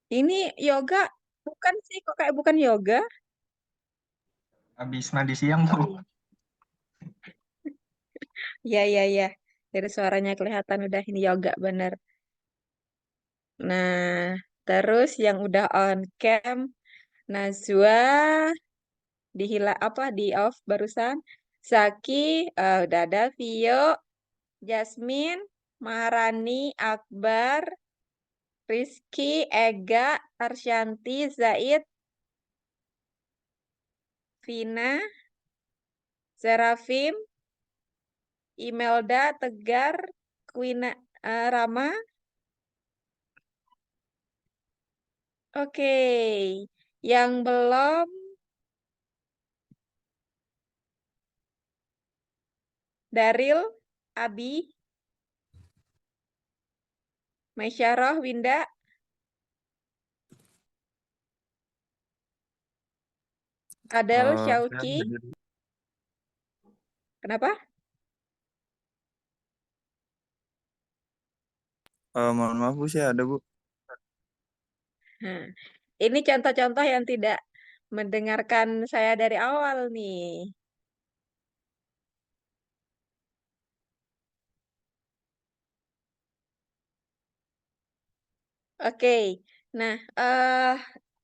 Ini yoga bukan sih, kok kayak bukan yoga? Habis mandi siang, Bu. Ya, ya, ya. Dari suaranya kelihatan udah ini yoga bener. Nah, terus yang udah on cam, Najwa di off barusan. Zaki, udah ada Vio, Jasmine, Maharani, Akbar, Rizky, Ega, Arsyanti, Zaid, Vina, Serafim, Imelda, Tegar, Kwina, Rama. Oke, yang belum Daril, Abi, Maisyarah, Winda, Adel, Saya Syauki. ada jadi, Kenapa? mohon maaf Bu, saya ada Bu. Nah, ini contoh-contoh yang tidak mendengarkan saya dari awal nih. Oke, nah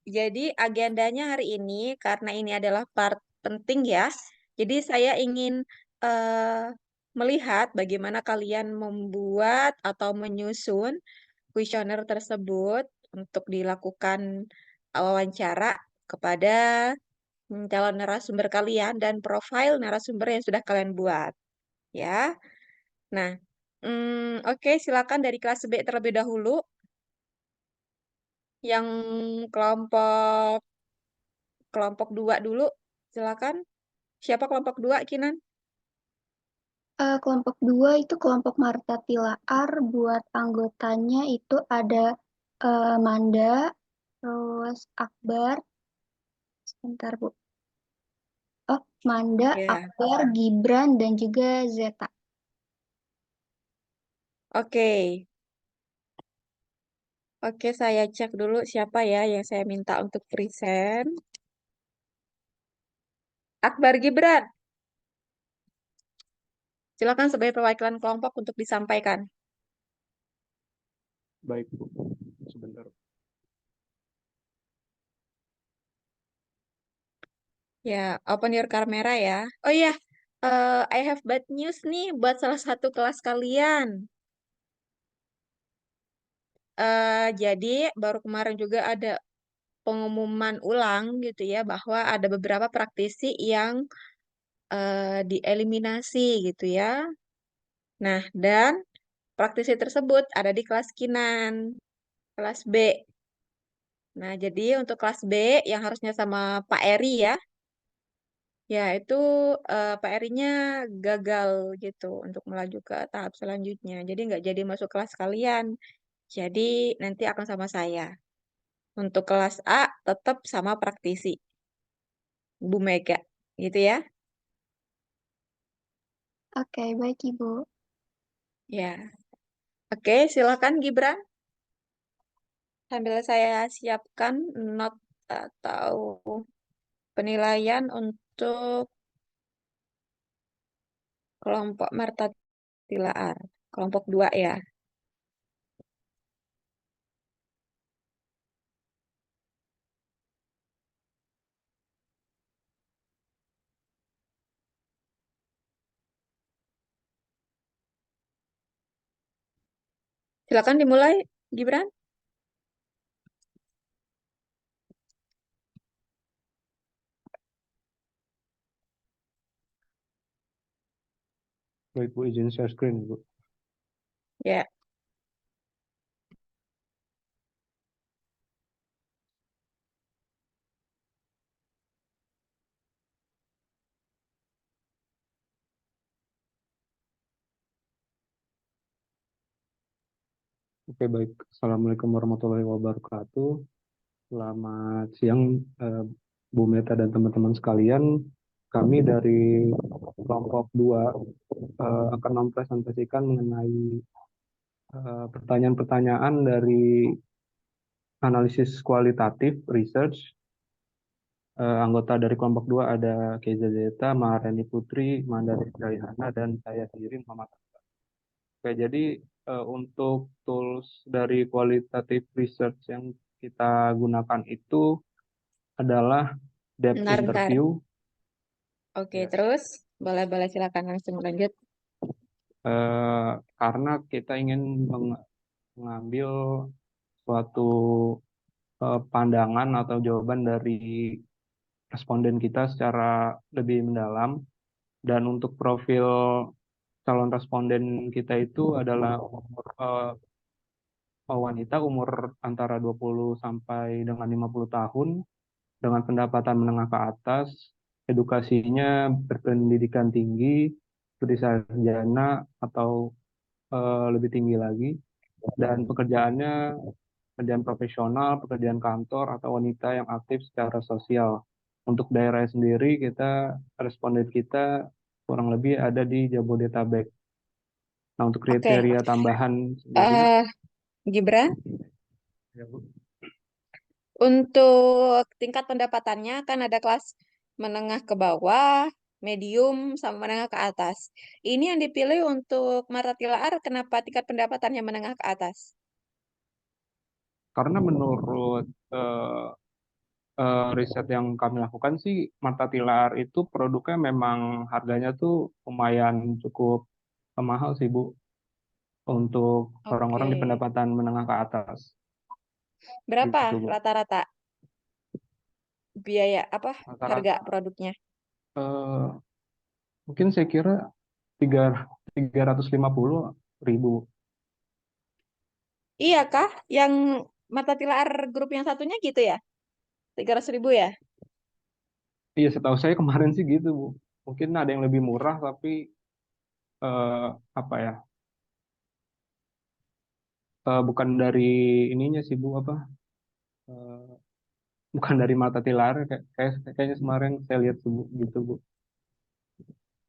jadi agendanya hari ini karena ini adalah part penting ya. Jadi saya ingin melihat bagaimana kalian membuat atau menyusun kuesioner tersebut untuk dilakukan wawancara kepada calon narasumber kalian dan profil narasumber yang sudah kalian buat, ya. Nah, oke, silakan dari kelas B terlebih dahulu. Yang kelompok kelompok 2 dulu, silakan. Siapa kelompok 2, Kinan? Kelompok 2 itu kelompok Marta Tilaar. Buat anggotanya itu ada Manda, terus Akbar, sebentar Bu. Oh, Manda, Ya, Akbar, Gibran, dan juga Zeta. oke. Oke, saya cek dulu siapa ya yang saya minta untuk present. Akbar Gibran, silakan sebagai perwakilan kelompok untuk disampaikan. Baik, Bu. Sebentar. Ya, open your camera ya. Oh iya, I have bad news nih buat salah satu kelas kalian. Jadi baru kemarin juga ada pengumuman ulang gitu ya bahwa ada beberapa praktisi yang dieliminasi gitu ya. Nah, dan praktisi tersebut ada di kelas Kinan, kelas B. Nah, jadi untuk kelas B yang harusnya sama Pak Eri ya, ya itu Pak Erinya gagal gitu untuk melaju ke tahap selanjutnya. Jadi nggak jadi masuk kelas kalian. Jadi nanti akan sama saya. Untuk kelas A tetap sama praktisi, Bu Mega, gitu ya. Oke, baik Ibu. Ya, oke, silakan Gibran. Sambil saya siapkan not atau penilaian untuk kelompok Marta Tilaar. Kelompok 2 ya. Silakan dimulai, Gibran. Baik, Bu. Izin share screen, Bu. Ya, Oke, baik. Assalamualaikum warahmatullahi wabarakatuh. Selamat siang, Bu Meta dan teman-teman sekalian. Kami dari kelompok 2 akan mempresentasikan mengenai pertanyaan-pertanyaan dari analisis kualitatif, research. Anggota dari kelompok 2 ada Keza Zeta, Maharani Putri, Mandaris Raihana, dan saya sendiri Muhammad. Oke, jadi untuk tools dari qualitative research yang kita gunakan itu adalah depth Bentar, bentar. interview. Oke, Ya. terus boleh silakan langsung lanjut. Karena kita ingin mengambil suatu pandangan atau jawaban dari responden kita secara lebih mendalam, dan untuk profil calon responden kita itu adalah wanita umur antara 20 sampai dengan 50 tahun dengan pendapatan menengah ke atas, edukasinya berpendidikan tinggi, studi sarjana atau lebih tinggi lagi, dan pekerjaannya pekerjaan profesional, pekerjaan kantor, atau wanita yang aktif secara sosial. Untuk daerah sendiri, responden kita kurang lebih ada di Jabodetabek. Nah, untuk Oke, kriteria tambahan sendiri, eh Gibran, ya Bu. untuk tingkat pendapatannya kan ada kelas menengah ke bawah, medium, sama menengah ke atas. Ini yang dipilih untuk Marta Tilaar, kenapa tingkat pendapatannya menengah ke atas? Karena menurut eh, riset yang kami lakukan sih, Marta Tilaar itu produknya memang harganya tuh lumayan cukup mahal sih Bu, untuk orang-orang di Oke. pendapatan menengah ke atas. Berapa Gitu Bu. rata-rata biaya apa harga Rata-rata produknya? eh, mungkin saya kira 350.000. Iya kah? Yang Marta Tilaar grup yang satunya gitu ya? 300.000 ya? Iya, setahu saya kemarin sih gitu Bu. Mungkin ada yang lebih murah tapi apa ya? Bukan dari ininya sih Bu, apa? eh, Bukan dari Marta Tilaar, kayaknya kemarin saya lihat sih, Bu, gitu Bu.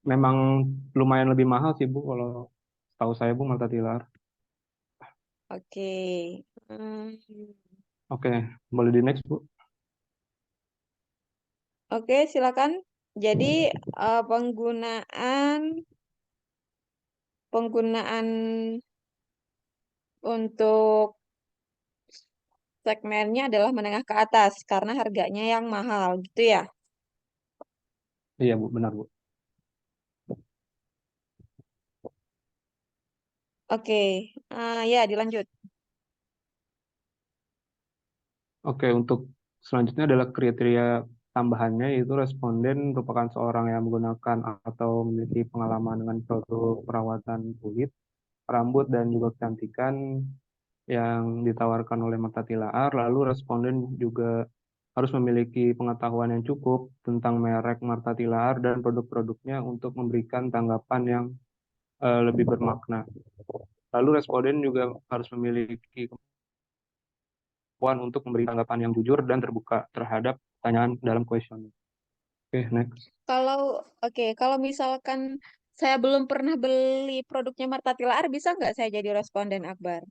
Memang lumayan lebih mahal sih Bu kalau tahu saya Bu, Marta Tilaar. Oke. Hmm. Oke, boleh di next Bu. Oke, silakan. Jadi penggunaan penggunaan untuk segmennya adalah menengah ke atas karena harganya yang mahal gitu ya. Iya Bu, benar Bu. Oke. Ya, dilanjut. Oke, untuk selanjutnya adalah kriteria tambahannya, yaitu responden merupakan seorang yang menggunakan atau memiliki pengalaman dengan produk perawatan kulit, rambut, dan juga kecantikan yang ditawarkan oleh Marta Tilaar. Lalu responden juga harus memiliki pengetahuan yang cukup tentang merek Marta Tilaar dan produk-produknya untuk memberikan tanggapan yang lebih bermakna. Lalu responden juga harus memiliki kemampuan untuk memberi tanggapan yang jujur dan terbuka terhadap pertanyaan dalam kuesioner. Oke, next. Kalau misalkan saya belum pernah beli produknya Marta Tilaar, bisa nggak saya jadi responden Akbar?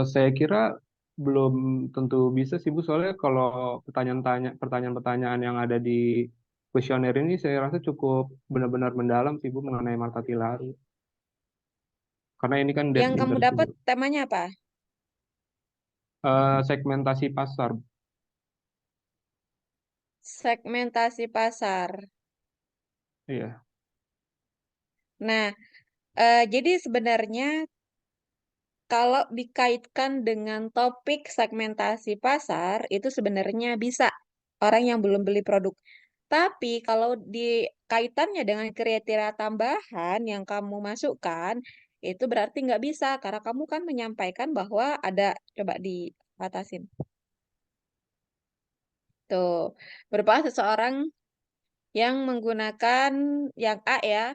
Saya kira belum tentu bisa sih Bu, soalnya kalau pertanyaan-pertanyaan yang ada di kuesioner ini saya rasa cukup benar-benar mendalam sih Bu mengenai Marta Tilaar. Karena ini kan Yang depth kamu interview dapat Bu. temanya apa? Segmentasi pasar. Segmentasi pasar. Iya, Nah, jadi sebenarnya kalau dikaitkan dengan topik segmentasi pasar, itu sebenarnya bisa orang yang belum beli produk. Tapi kalau dikaitannya dengan kriteria tambahan yang kamu masukkan, itu berarti nggak bisa, karena kamu kan menyampaikan bahwa ada, coba dibatasin. Tuh, berupa seseorang yang menggunakan yang A ya,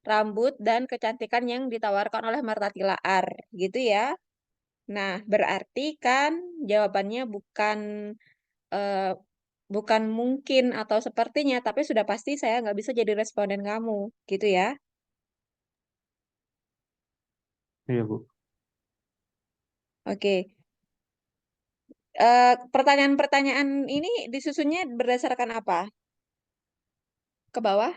rambut dan kecantikan yang ditawarkan oleh Marta Tilaar, gitu ya. Nah, berarti kan jawabannya eh, bukan mungkin atau sepertinya, tapi sudah pasti saya nggak bisa jadi responden kamu, gitu ya. iya Bu. Oke. Pertanyaan-pertanyaan ini disusunnya berdasarkan apa? Ke bawah?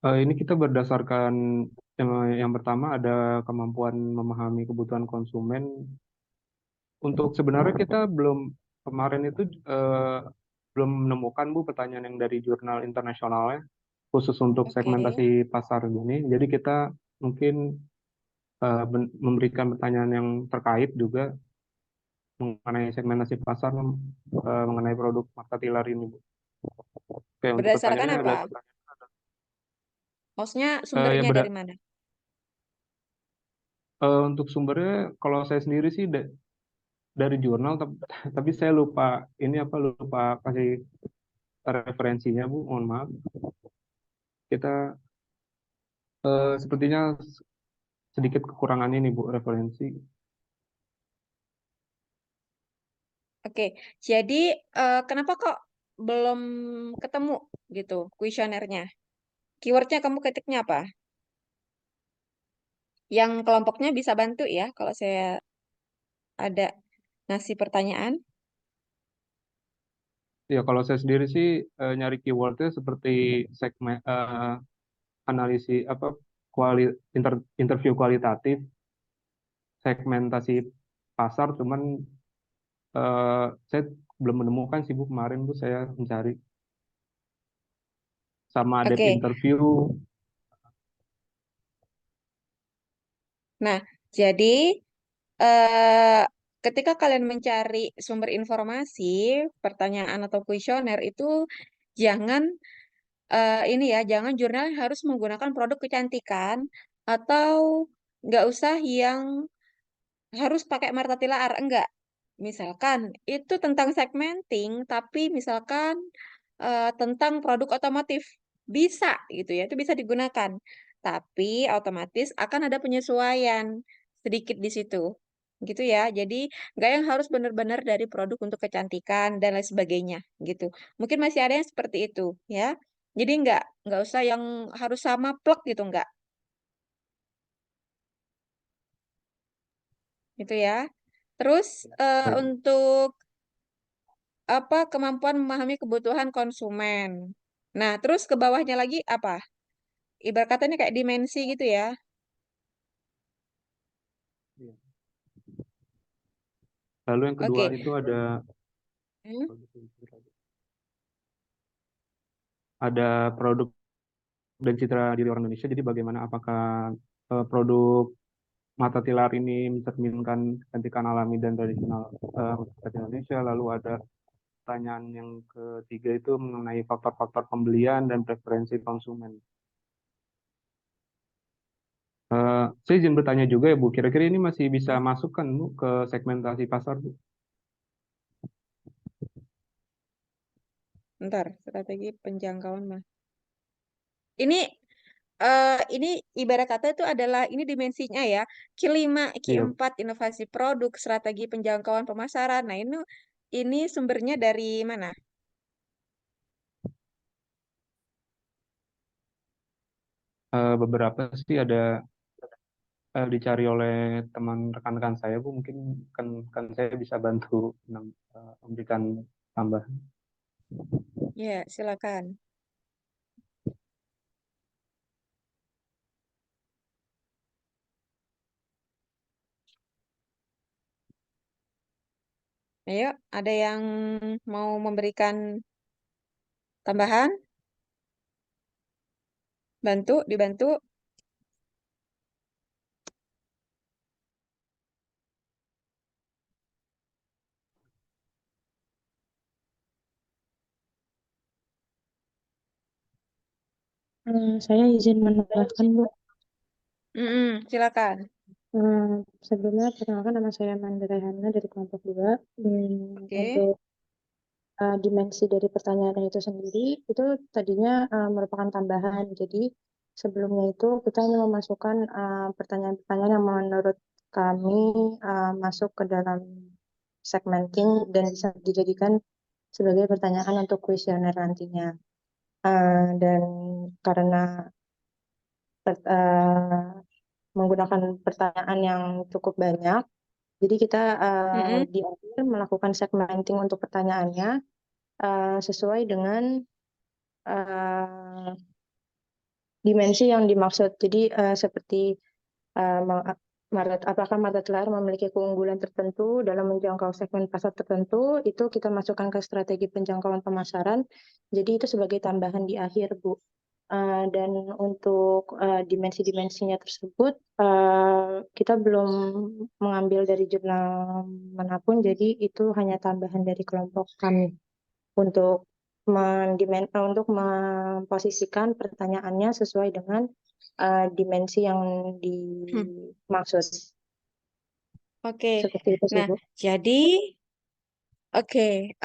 Ini kita berdasarkan yang pertama ada kemampuan memahami kebutuhan konsumen. Untuk sebenarnya kita belum kemarin itu belum menemukan Bu pertanyaan yang dari jurnal internasionalnya khusus untuk Oke. segmentasi pasar gini. Jadi kita mungkin memberikan pertanyaan yang terkait juga mengenai segmentasi pasar mengenai produk Markatilar ini Bu. Oke, untuk Berdasarkan pertanyaannya ada apa? Maksudnya eh, yang sumbernya dari berda- mana? untuk sumbernya kalau saya sendiri sih dari jurnal tapi saya lupa ini apa lupa kasih referensinya Bu, mohon maaf. Kita sepertinya sedikit kekurangan ini Bu referensi. Oke. Jadi kenapa kok belum ketemu gitu kuesionernya? Keywordnya kamu ketiknya apa? Yang kelompoknya bisa bantu ya kalau saya ada ngasih pertanyaan. Ya kalau saya sendiri sih nyari keywordnya seperti segmen analisis apa interview kualitatif, segmentasi pasar, cuman saya belum menemukan sih Bu kemarin Bu saya mencari sama depth Oke. interview. Nah, jadi eh, ketika kalian mencari sumber informasi, pertanyaan atau kuesioner itu jangan ini ya, jangan jurnal harus menggunakan produk kecantikan atau nggak usah yang harus pakai Marta Tilaar, enggak. Misalkan itu tentang segmenting, tapi misalkan tentang produk otomotif bisa gitu ya, itu bisa digunakan. Tapi otomatis akan ada penyesuaian sedikit di situ. Gitu ya. Jadi nggak yang harus benar-benar dari produk untuk kecantikan dan lain sebagainya gitu. Mungkin masih ada yang seperti itu ya. Jadi nggak usah yang harus sama plek gitu nggak. Gitu ya. Terus Baik. untuk apa kemampuan memahami kebutuhan konsumen. Nah, terus ke bawahnya lagi apa? Ibarat katanya kayak dimensi gitu ya. Lalu yang kedua Oke. itu Hmm, ada produk dan citra diri orang Indonesia. Jadi bagaimana apakah produk Mata Tilar ini mencerminkan kecantikan alami dan tradisional masyarakat Indonesia. Lalu ada pertanyaan yang ketiga itu mengenai faktor-faktor pembelian dan preferensi konsumen. Saya izin bertanya juga ya Bu, kira-kira ini masih bisa masuk kan Bu ke segmentasi pasar Bu? Bentar, strategi penjangkauan mah. Ini ini ibarat kata itu adalah ini dimensinya ya. Q5, Iya, Q4 inovasi produk, strategi penjangkauan pemasaran. Nah, ini sumbernya dari mana? beberapa sih ada dicari oleh teman rekan-rekan saya Bu, mungkin kan saya bisa bantu memberikan tambah. Ya, silakan. Ayo, ada yang mau memberikan tambahan? Dibantu. Saya izin menambahkan, Bu. Silakan. Sebelumnya, perkenalkan nama saya Mandra Hana dari kelompok 2. Oke. Untuk dimensi dari pertanyaan itu sendiri, itu tadinya merupakan tambahan. Jadi, sebelumnya itu kita hanya memasukkan pertanyaan-pertanyaan yang menurut kami masuk ke dalam segmenting dan bisa dijadikan sebagai pertanyaan untuk kuesioner nantinya. Dan karena menggunakan pertanyaan yang cukup banyak. Jadi kita Mm-mm. di akhir melakukan segmenting untuk pertanyaannya sesuai dengan uh, dimensi yang dimaksud. Jadi seperti apakah Marta Tilaar memiliki keunggulan tertentu dalam menjangkau segmen pasar tertentu, itu kita masukkan ke strategi penjangkauan pemasaran. Jadi itu sebagai tambahan di akhir, Bu. Dan untuk dimensi-dimensinya tersebut, kita belum mengambil dari jurnal manapun, jadi itu hanya tambahan dari kelompok kami untuk untuk memposisikan pertanyaannya sesuai dengan dimensi yang Hmm. dimaksud. Oke. Seperti itu sih, Nah, Bu. jadi oke,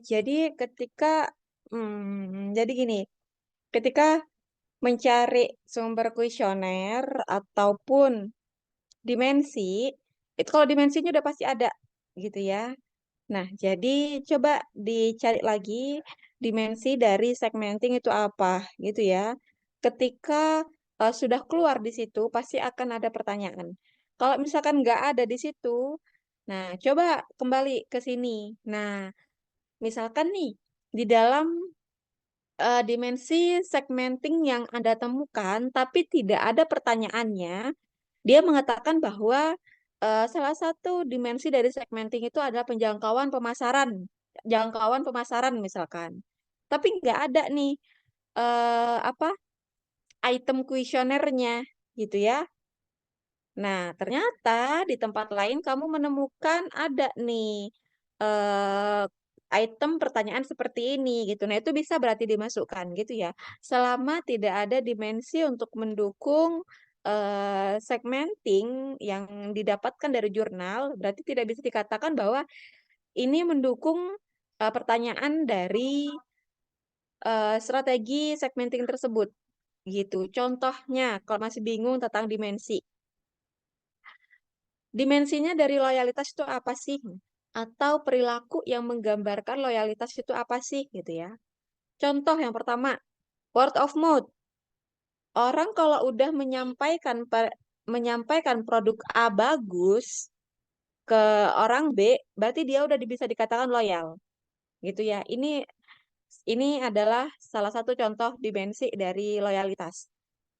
jadi ketika jadi gini, ketika mencari sumber kuesioner ataupun dimensi, itu kalau dimensinya udah pasti ada, gitu ya. Nah, jadi coba dicari lagi dimensi dari segmenting itu apa, gitu ya. Ketika sudah keluar di situ, pasti akan ada pertanyaan. Kalau misalkan nggak ada di situ, nah coba kembali ke sini. Nah, misalkan nih, di dalam dimensi segmenting yang Anda temukan, tapi tidak ada pertanyaannya, dia mengatakan bahwa salah satu dimensi dari segmenting itu adalah penjangkauan pemasaran, jangkauan pemasaran misalkan. Tapi nggak ada nih apa item kuesionernya gitu ya. Nah, ternyata di tempat lain kamu menemukan ada nih eh, item pertanyaan seperti ini gitu. Nah, itu bisa berarti dimasukkan gitu ya. Selama tidak ada dimensi untuk mendukung segmenting yang didapatkan dari jurnal, berarti tidak bisa dikatakan bahwa ini mendukung pertanyaan dari strategi segmenting tersebut gitu. Contohnya, kalau masih bingung tentang dimensi. Dimensinya dari loyalitas itu apa sih? Atau perilaku yang menggambarkan loyalitas itu apa sih gitu ya. Contoh yang pertama, word of mouth. Orang kalau udah menyampaikan produk A bagus ke orang B, berarti dia udah bisa dikatakan loyal. Gitu ya. Ini adalah salah satu contoh dimensi dari loyalitas.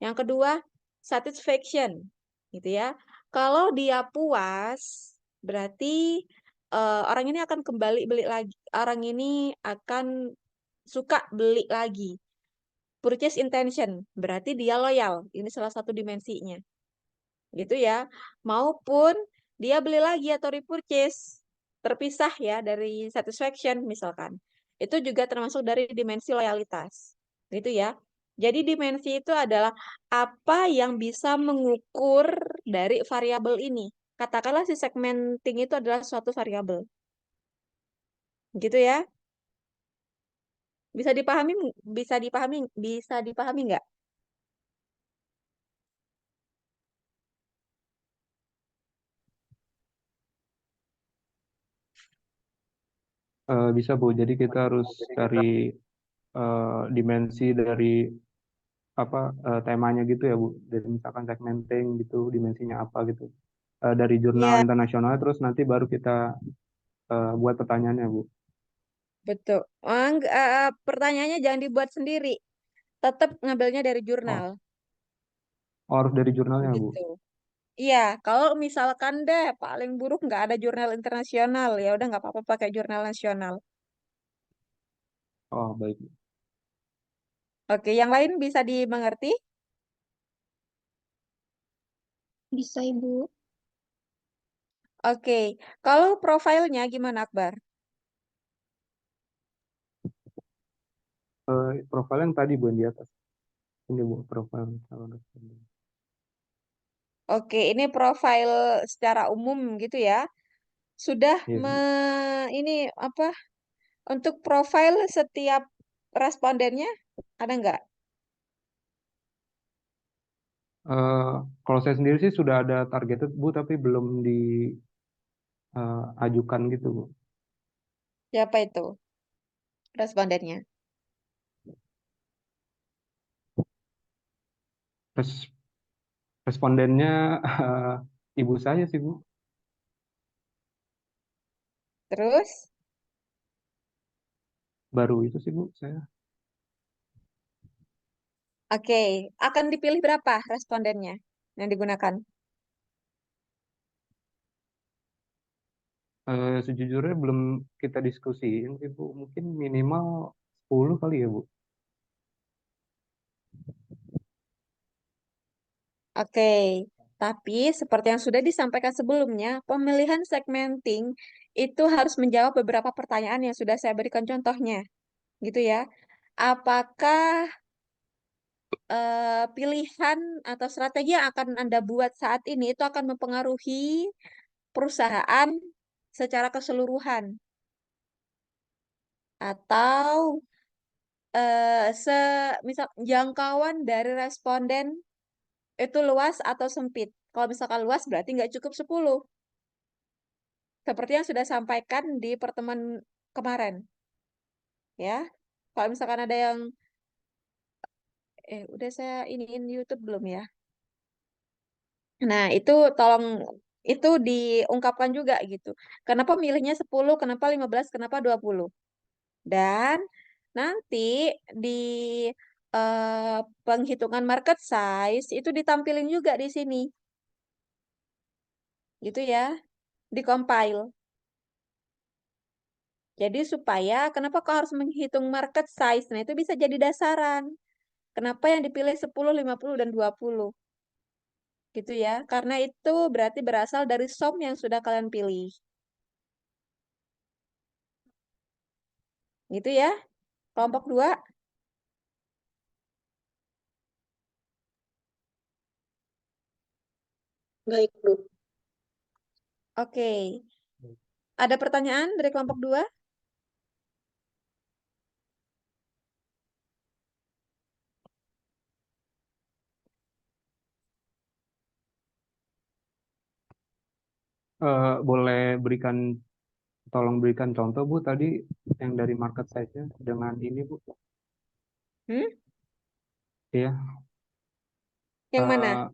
Yang kedua, satisfaction, gitu ya. Kalau dia puas, berarti orang ini akan kembali beli lagi. Orang ini akan suka beli lagi. Purchase intention, berarti dia loyal. Ini salah satu dimensinya, gitu ya. Maupun dia beli lagi atau repurchase, terpisah ya dari satisfaction misalkan. Itu juga termasuk dari dimensi loyalitas, gitu ya. Jadi dimensi itu adalah apa yang bisa mengukur dari variabel ini. Katakanlah si segmenting itu adalah suatu variabel, gitu ya. Bisa dipahami, bisa dipahami nggak? Bisa Bu, jadi kita harus cari dimensi dari apa temanya gitu ya Bu. Jadi misalkan segmenting gitu, dimensinya apa gitu. Dari jurnal Ya, internasional, terus nanti baru kita buat pertanyaannya Bu. betul. Pertanyaannya jangan dibuat sendiri. Tetap ngambilnya dari jurnal, Oh, oh, harus dari jurnalnya Bu. gitu. Iya, kalau misalkan deh paling buruk nggak ada jurnal internasional, ya udah nggak apa-apa pakai jurnal nasional. Oh, baik. Oke, yang lain bisa dimengerti? Bisa, Ibu. Oke, kalau profilnya gimana Akbar? Profil yang tadi Bu yang di atas. Ini Bu, profil calon responden. Oke, ini profil secara umum gitu ya. Sudah Iya, Bu. ini apa? Untuk profil setiap respondennya ada nggak? Eh, Kalau saya sendiri sih sudah ada targeted Bu, tapi belum diajukan gitu Bu. Siapa itu respondennya? Res- Respondennya ibu saya sih, Bu. Terus, Baru itu sih, Bu, saya. oke, akan dipilih berapa respondennya yang digunakan? Sejujurnya belum kita diskusiin sih, Bu. Mungkin minimal 10 kali ya, Bu. Oke, tapi seperti yang sudah disampaikan sebelumnya, pemilihan segmenting itu harus menjawab beberapa pertanyaan yang sudah saya berikan contohnya, gitu ya. Apakah pilihan atau strategi yang akan Anda buat saat ini itu akan mempengaruhi perusahaan secara keseluruhan? Atau misal jangkauan dari responden itu luas atau sempit? Kalau misalkan luas berarti nggak cukup 10. Seperti yang sudah sampaikan di pertemuan kemarin, ya. Kalau misalkan ada yang, udah saya iniin YouTube belum ya? Nah, itu tolong itu diungkapkan juga gitu. Kenapa milihnya 10, kenapa 15, kenapa 20? Dan nanti di penghitungan market size itu ditampilin juga di sini, gitu ya, di-compile. Jadi supaya kenapa kau harus menghitung market size? Nah, itu bisa jadi dasaran. Kenapa yang dipilih 10, 50, dan 20? Gitu ya. Karena itu berarti berasal dari sum yang sudah kalian pilih. Gitu ya. Kelompok 2. Baik, Bu. Oke. Ada pertanyaan dari kelompok 2? Boleh tolong berikan contoh, Bu, tadi yang dari market size-nya dengan ini, Bu. Hmm? Iya. Yang mana? eh,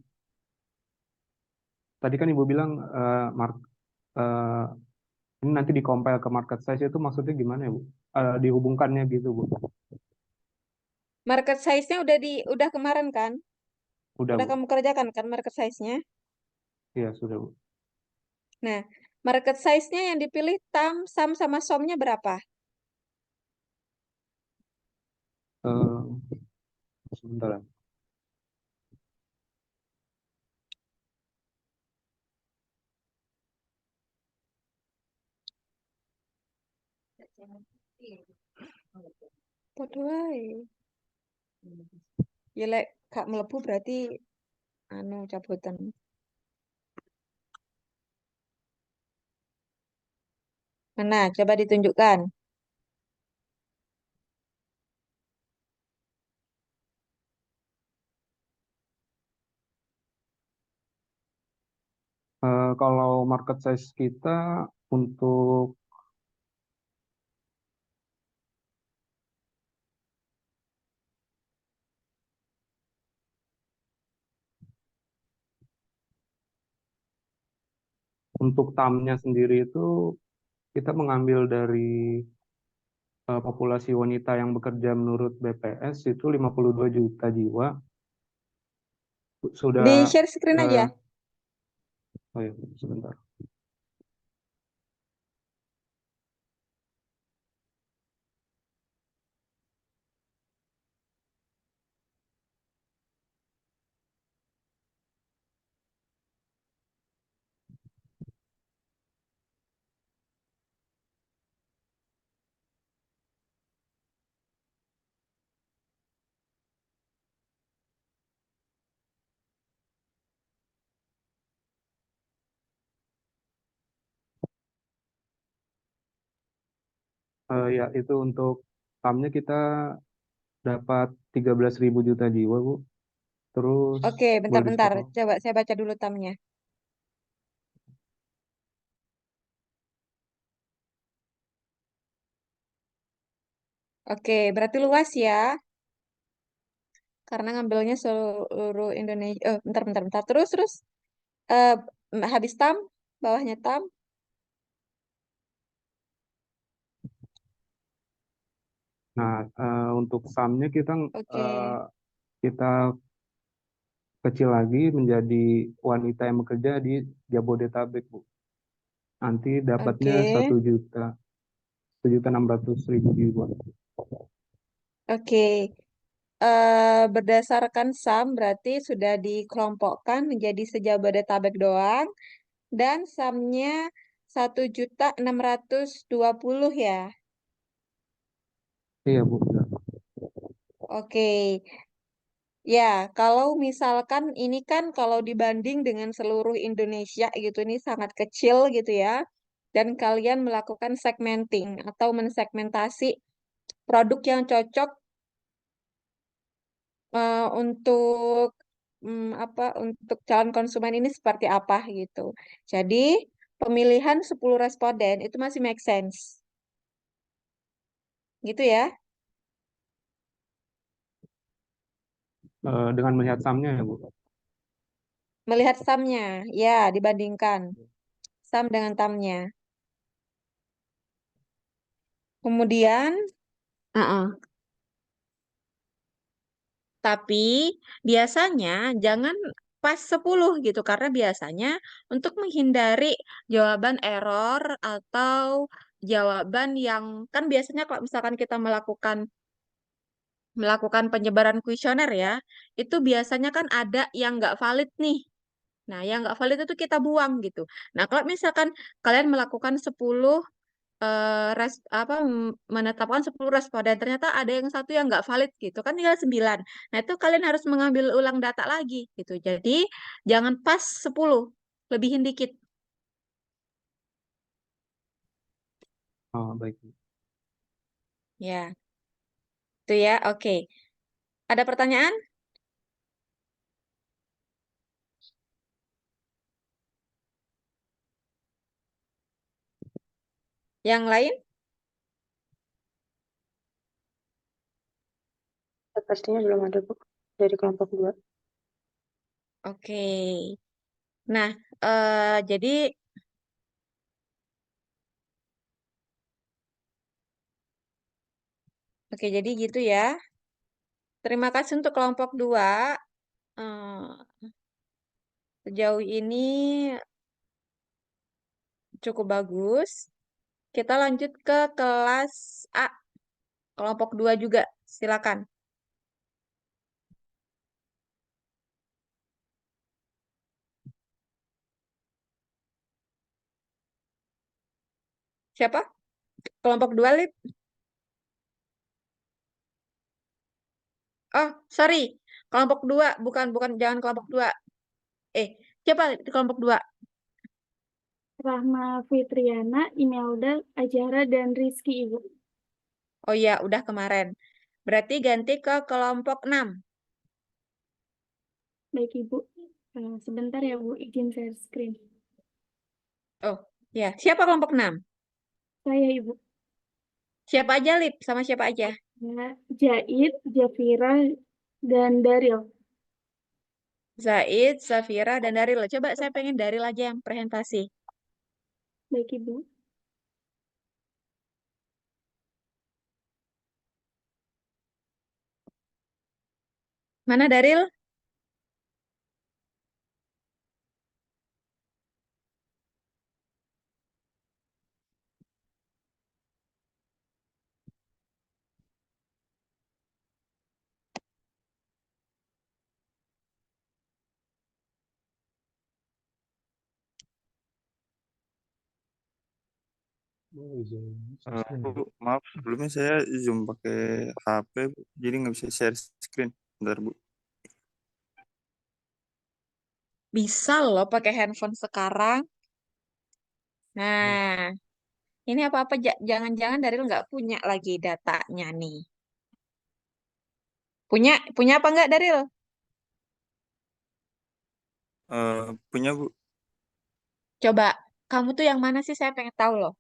Tadi kan Ibu bilang eh, ini nanti di-compile ke market size itu maksudnya gimana ya, Bu? Dihubungkannya gitu, Bu. Market size-nya udah kemarin kan? Udah, Udah Bu. kamu kerjakan kan market size-nya? Iya, sudah, Bu. Nah, market size-nya yang dipilih sum sama sum-nya berapa? Eh, Sebentar. Ya. Padha wae. Ya lek gak mlebu berarti anu cabutan. Mana? Coba ditunjukkan. Kalau market size kita untuk TAM-nya sendiri itu kita mengambil dari populasi wanita yang bekerja menurut BPS itu 52 juta jiwa. Di Sudah share screen eh, aja. oh ya, sebentar. Ya, itu untuk TAM-nya kita dapat 13.000 juta jiwa, Bu. Terus Oke, boleh di bentar-bentar. scroll. Coba saya baca dulu tamnya. Oke, berarti luas ya. karena ngambilnya seluruh Indonesia. Bentar. Terus eh, habis tam, bawahnya tam. Nah, untuk sumnya Oke, kita kecil lagi menjadi wanita yang bekerja di Jabodetabek, Bu. Nanti dapatnya oke, 1.600.000 jiwa. oke. Berdasarkan SAM berarti sudah dikelompokkan menjadi sejabodetabek doang dan SAM-nya 1.620 ya. Iya, Bu. Benar. Oke. Ya, kalau misalkan ini kan kalau dibanding dengan seluruh Indonesia gitu ini sangat kecil gitu ya. Dan kalian melakukan segmenting atau mensegmentasi produk yang cocok untuk untuk calon konsumen ini seperti apa gitu. Jadi, pemilihan 10 responden itu masih make sense. Gitu ya. Dengan melihat sumnya ya, Bu. Melihat SAM-nya, ya dibandingkan SAM dengan TAM-nya. Kemudian, uh-uh. Tapi biasanya jangan pas 10 gitu karena biasanya untuk menghindari jawaban error atau jawaban yang kan biasanya kalau misalkan kita melakukan penyebaran kuesioner ya, itu biasanya kan ada yang nggak valid nih. Nah, yang nggak valid itu kita buang gitu. Nah, kalau misalkan kalian melakukan 10 menetapkan 10 responden ternyata ada yang satu yang nggak valid gitu kan tinggal 9. Nah, itu kalian harus mengambil ulang data lagi gitu. Jadi, jangan pas 10, lebihin dikit. Oh, baik. Ya, itu ya. Oke. Ada pertanyaan? Yang lain? Pastinya belum ada, Bu, dari kelompok 2. Oke. Nah, jadi jadi gitu ya. Terima kasih untuk kelompok 2. Eh, Sejauh ini cukup bagus. Kita lanjut ke kelas A, kelompok 2 juga. Silakan. Siapa? Kelompok 2, Lip? Oh, sorry. Kelompok 2, bukan jangan kelompok 2. Siapa di kelompok 2? Rahma Fitriana, Imelda, Ajara, dan Rizky, Ibu. Oh iya, udah kemarin. Berarti ganti ke kelompok 6. Baik, Ibu. Sebentar ya, Bu. Izin share screen. Oh, ya. Siapa kelompok 6? Saya, Ibu. Siapa aja, Lip? Sama siapa aja? Ya, Jait, Jafira, dan Daril. Zaid, Safira, dan Daril. Coba saya pengen Daril aja yang presentasi. Baik, Ibu. Mana Daril? Bu, maaf sebelumnya saya Zoom pakai HP, Bu. Jadi nggak bisa share screen. Bentar, Bu. Bisa loh pakai handphone sekarang. Nah, ini apa-apa jangan-jangan Daril nggak punya lagi datanya nih. Punya punya apa nggak Daril? Punya, Bu. Coba kamu tuh yang mana sih saya pengen tahu loh.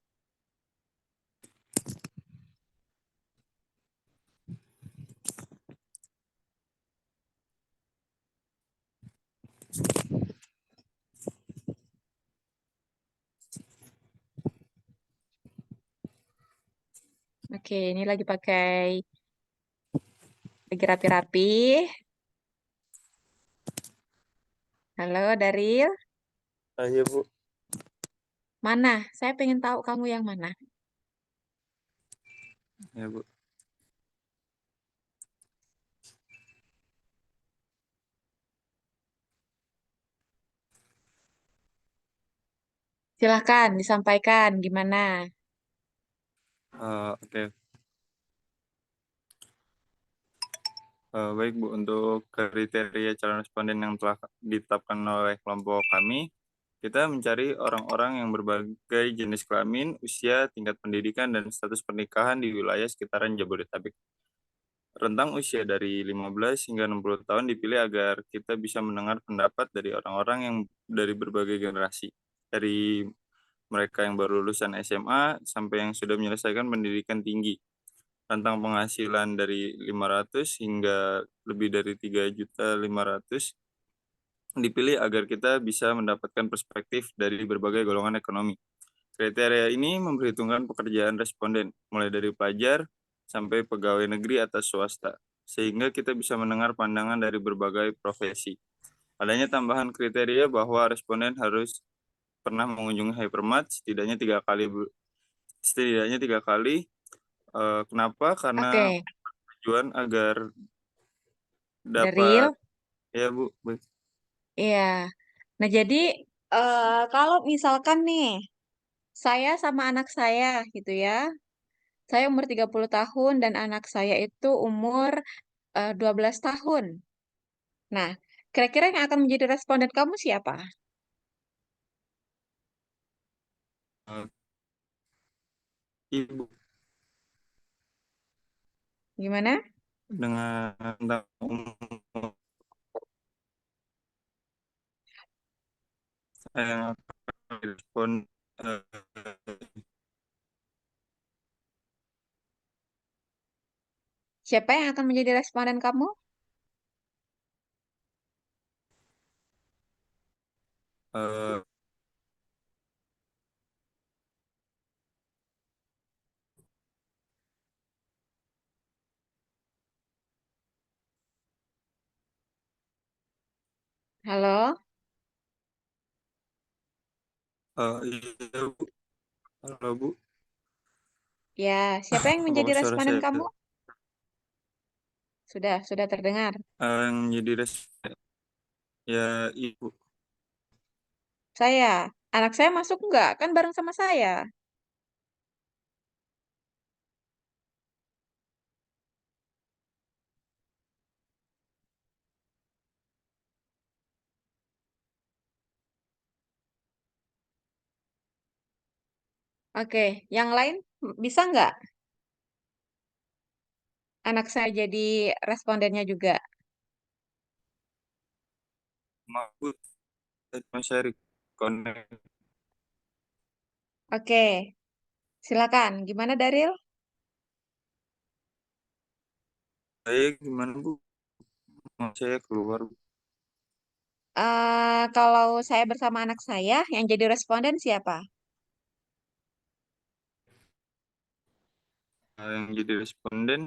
Oke, ini lagi rapi-rapi. Halo, Daril. Iya, Bu. Mana? Saya pengen tahu kamu yang mana. Ya, Bu. Silahkan disampaikan gimana. Oke. Baik, Bu. Untuk kriteria calon responden yang telah ditetapkan oleh kelompok kami, kita mencari orang-orang yang berbagai jenis kelamin, usia, tingkat pendidikan, dan status pernikahan di wilayah sekitaran Jabodetabek. Rentang usia dari 15 hingga 60 tahun dipilih agar kita bisa mendengar pendapat dari orang-orang yang dari berbagai generasi. Dari mereka yang baru lulusan SMA sampai yang sudah menyelesaikan pendidikan tinggi. Rentang penghasilan dari 500 hingga lebih dari 3.500.000 dipilih agar kita bisa mendapatkan perspektif dari berbagai golongan ekonomi. Kriteria ini memperhitungkan pekerjaan responden, mulai dari pelajar sampai pegawai negeri atau swasta, sehingga kita bisa mendengar pandangan dari berbagai profesi. Adanya tambahan kriteria bahwa responden harus pernah mengunjungi hypermart setidaknya tiga kali. Kenapa? Karena Oke, tujuan agar dapat, Daril. ya Bu, baik. Iya. Nah, jadi kalau misalkan nih, saya sama anak saya gitu ya. Saya umur 30 tahun dan anak saya itu umur 12 tahun. Nah, kira-kira yang akan menjadi responden kamu siapa? Eh, Ibu Gimana? dengan tentang umur saya akan respon eh, Siapa yang akan menjadi responden kamu? eh, Halo? iya Bu. Halo Bu, Ya, siapa yang menjadi apakah suara responden saya kamu? Sudah terdengar. yang jadi respon? Ya Ibu. Saya. Anak saya masuk enggak? Kan bareng sama saya. Oke, yang lain bisa nggak anak saya jadi respondennya juga? Maaf Bu, saya cuma share connect. Oke, silakan. Gimana Daril? Saya gimana Bu? Saya keluar Bu. Kalau saya bersama anak saya, yang jadi responden siapa? Yang jadi responden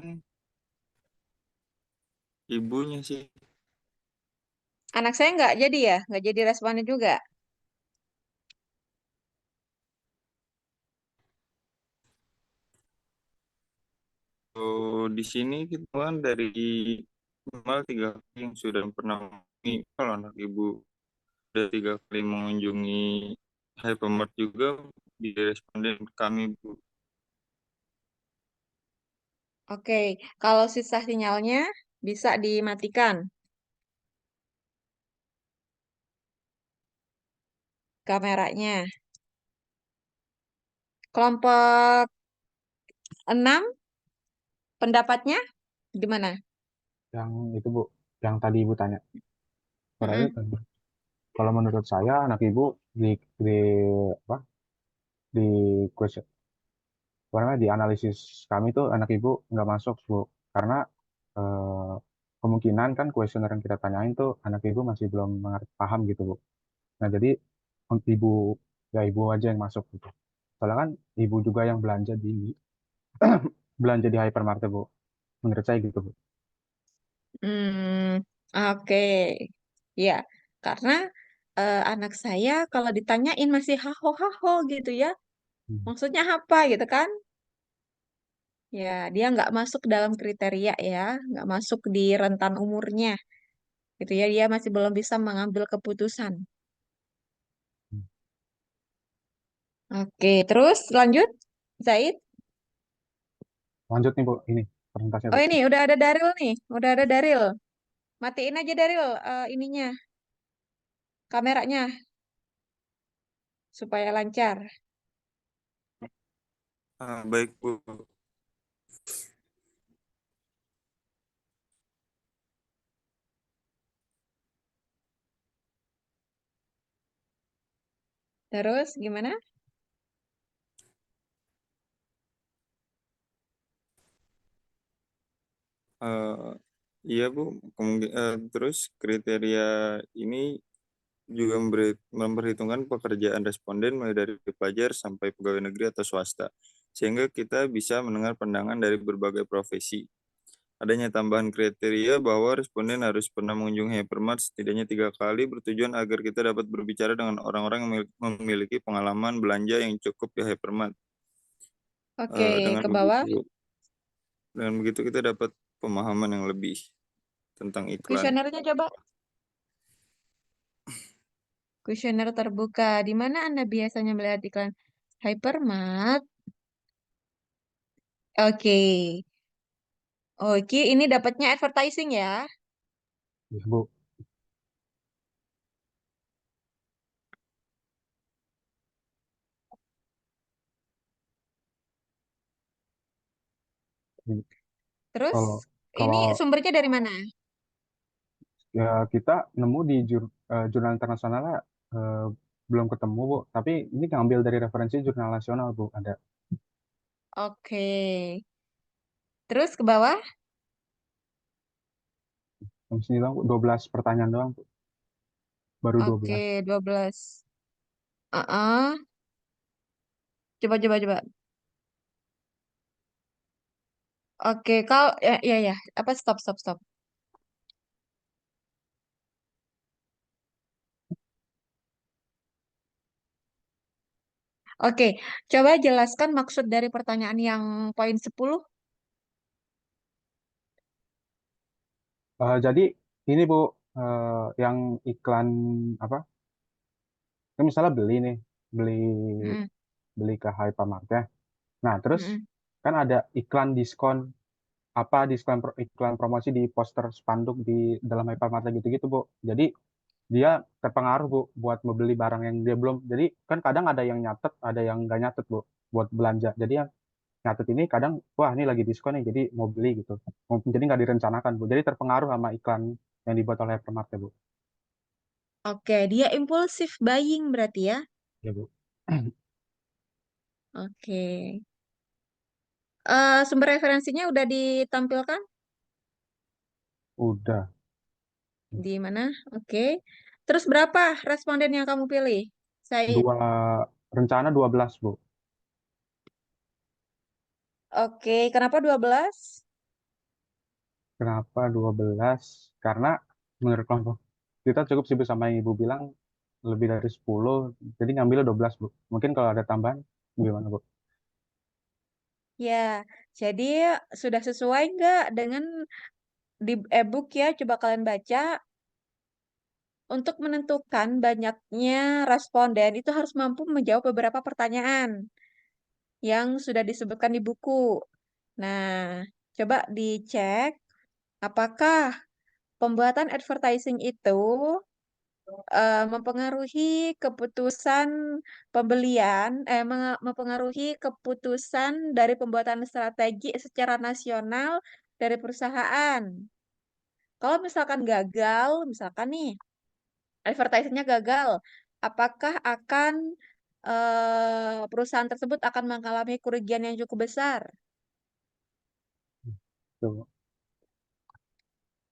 ibunya sih. Anak saya nggak jadi ya? Nggak jadi responden juga? Di sini kita kan dari minimal 3 kali yang sudah pernah mengunjungi. Kalau anak ibu sudah 3 kali mengunjungi hypermart juga di responden kami Bu. Oke, kalau sisa sinyalnya bisa dimatikan kameranya. Kelompok 6 pendapatnya gimana? Yang itu Bu, yang tadi Ibu tanya. Suaranya Mm-mm. tadi. Kalau menurut saya anak Ibu di apa di question apa namanya, di analisis kami tuh anak Ibu nggak masuk Bu, karena eh, kemungkinan kan kuesioner yang kita tanyain tuh anak Ibu masih belum paham gitu Bu. Nah jadi untuk Ibu, ya Ibu aja yang masuk gitu. Soalnya kan Ibu juga yang belanja di belanja di hypermarket, Bu. Menurut saya gitu, Bu. Hmm, oke. Ya, karena anak saya kalau ditanyain masih haho-haho gitu ya. Hmm. Maksudnya apa gitu kan? Ya, dia nggak masuk dalam kriteria ya, nggak masuk di rentan umurnya gitu ya. Dia masih belum bisa mengambil keputusan. Oke, terus lanjut, Zaid. Lanjut nih, Bu. Ini presentasinya, Oh Bu. ini udah ada Daril nih, udah ada Daril. Matiin aja Daril ininya, kameranya supaya lancar. Baik, Bu. Terus gimana? Eh, iya, Bu. Terus kriteria ini juga memperhitungkan pekerjaan responden mulai dari pelajar sampai pegawai negeri atau swasta, sehingga kita bisa mendengar pandangan dari berbagai profesi. Adanya tambahan kriteria bahwa responden harus pernah mengunjungi hypermart setidaknya 3 kali bertujuan agar kita dapat berbicara dengan orang-orang yang memiliki pengalaman belanja yang cukup di hypermart. Oke, Dengan ke bawah. begitu kita dapat pemahaman yang lebih tentang iklan. Kuesionernya coba. Kuesioner terbuka. Di mana Anda biasanya melihat iklan hypermart? Oke. Oke, ini dapatnya advertising ya. Iya, Bu. Ini. Terus Kalau ini kalau sumbernya dari mana? ya kita nemu di jurnal internasional eh, belum ketemu, Bu. Tapi ini ngambil dari referensi jurnal nasional, Bu. Ada. Oke. Terus ke bawah. Di sini doang, Bu. 12 pertanyaan doang, Bu. Baru 12. Oke, 12. Ah, coba coba coba. Oke, kau ya ya ya. Apa stop stop stop. Oke, coba jelaskan maksud dari pertanyaan yang poin 10. Jadi ini, Bu, yang iklan apa? Kan misalnya beli nih, beli Mm-mm, beli ke hypermarket. Nah, terus mm-mm. kan ada iklan diskon, apa iklan promosi di poster spanduk di dalam hypermarket gitu-gitu, Bu. Jadi dia terpengaruh, Bu, buat membeli barang yang dia belum. Jadi kan kadang ada yang nyatet, ada yang nggak nyatet, Bu, buat belanja. Jadi yang nyatet ini kadang, wah ini lagi diskon nih, jadi mau beli gitu. Jadi nggak direncanakan, Bu. Jadi terpengaruh sama iklan yang dibuat oleh hypermarket, Bu. Oke, dia impulsif buying berarti ya. Ya, Bu. Oke. Sumber referensinya udah ditampilkan Udah. di mana? Oke. Terus berapa responden yang kamu pilih? Said. Dua, rencana 12, Bu. Oke, kenapa 12? Kenapa 12? Karena menurut kelompok kita cukup sibuk sama yang Ibu bilang lebih dari 10, jadi ngambil 12, Bu. Mungkin kalau ada tambahan, gimana, Bu? Ya, jadi sudah sesuai nggak dengan di e-book ya? Coba kalian baca. Untuk menentukan banyaknya responden itu harus mampu menjawab beberapa pertanyaan yang sudah disebutkan di buku. Nah, coba dicek apakah pembuatan advertising itu mempengaruhi keputusan pembelian, mempengaruhi keputusan dari pembuatan strategi secara nasional dari perusahaan. Kalau misalkan gagal, misalkan nih, advertisingnya gagal, apakah akan perusahaan tersebut akan mengalami kerugian yang cukup besar? Tuh.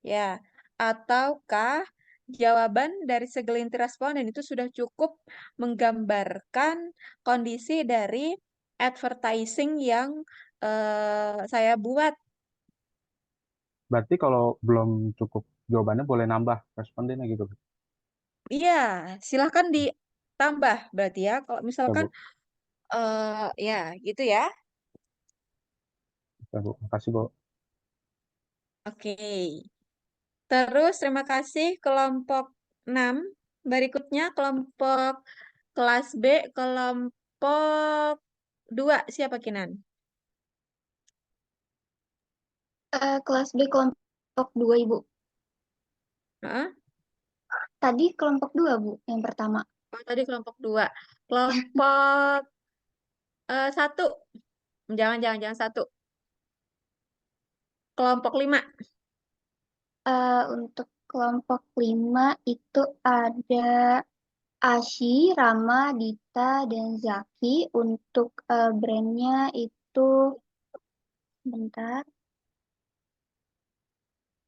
Ya, ataukah jawaban dari segelintir responden itu sudah cukup menggambarkan kondisi dari advertising yang saya buat. Berarti kalau belum cukup jawabannya boleh nambah respondennya gitu. Iya, silahkan ditambah berarti ya. Kalau Ya, misalkan, Bu. ya gitu ya. Ya, Bu. Makasih, Bu. Oke. Terus terima kasih kelompok 6. Berikutnya kelompok kelas B, kelompok 2. Siapa Kinan? Kelas B kelompok 2, Ibu. Heeh. Tadi kelompok 2, Bu, yang pertama. Oh, tadi kelompok 2. Kelompok 1. Jangan 1. Kelompok 5. Untuk kelompok 5 itu ada Ashi, Rama, Dita, dan Zaki. Untuk brandnya itu, bentar.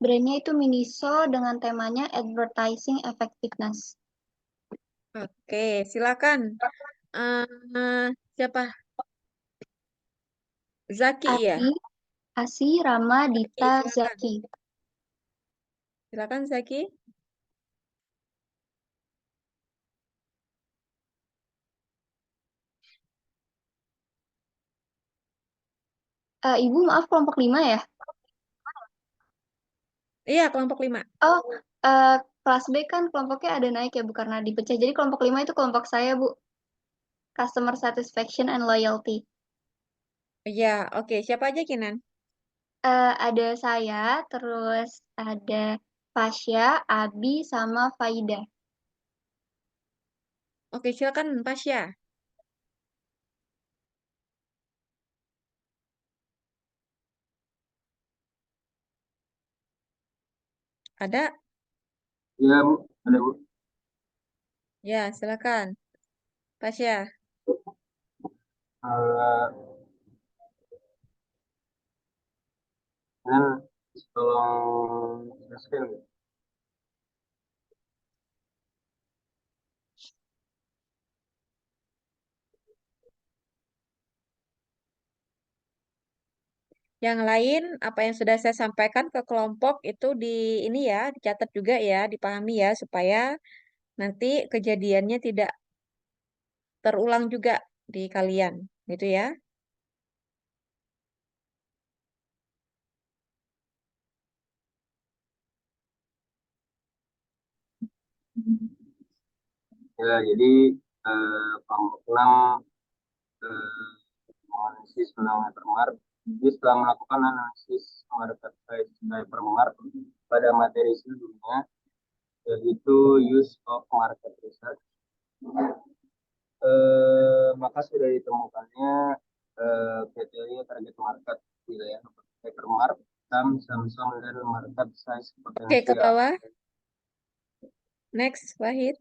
Brandnya itu Miniso dengan temanya Advertising Effectiveness. Oke, silakan. Siapa? Zaki ya? Asi, Rama, Dita, silakan. Zaki. Silakan Zaki. Ibu, maaf, kelompok 5 ya? Iya, kelompok 5. Oh, kelas B kan kelompoknya ada naik ya, Bu, karena dipecah. Jadi kelompok 5 itu kelompok saya, Bu. Customer Satisfaction and Loyalty. Iya, oke. Siapa aja Kinan? Ada saya, terus ada Fasya, Abi, sama Faida. Oke, silakan Pasya. Ada? Iya, Bu. Ada, Bu. Ya, silakan. Pasya. Eh, Nan, tolong jelaskan. Yang lain, apa yang sudah saya sampaikan ke kelompok itu ini ya, dicatat juga ya, dipahami ya, supaya nanti kejadiannya tidak terulang juga di kalian, gitu ya. Ya, jadi kelompok 6 analisis tentang hypermart. Jadi setelah melakukan analisis market price hypermart pada materi sebelumnya, yaitu use of market research, maka sudah ditemukannya kriteria target market wilayah hypermart, Samsung dan market size Oke, ke potensial. bawah. Next, Wahid.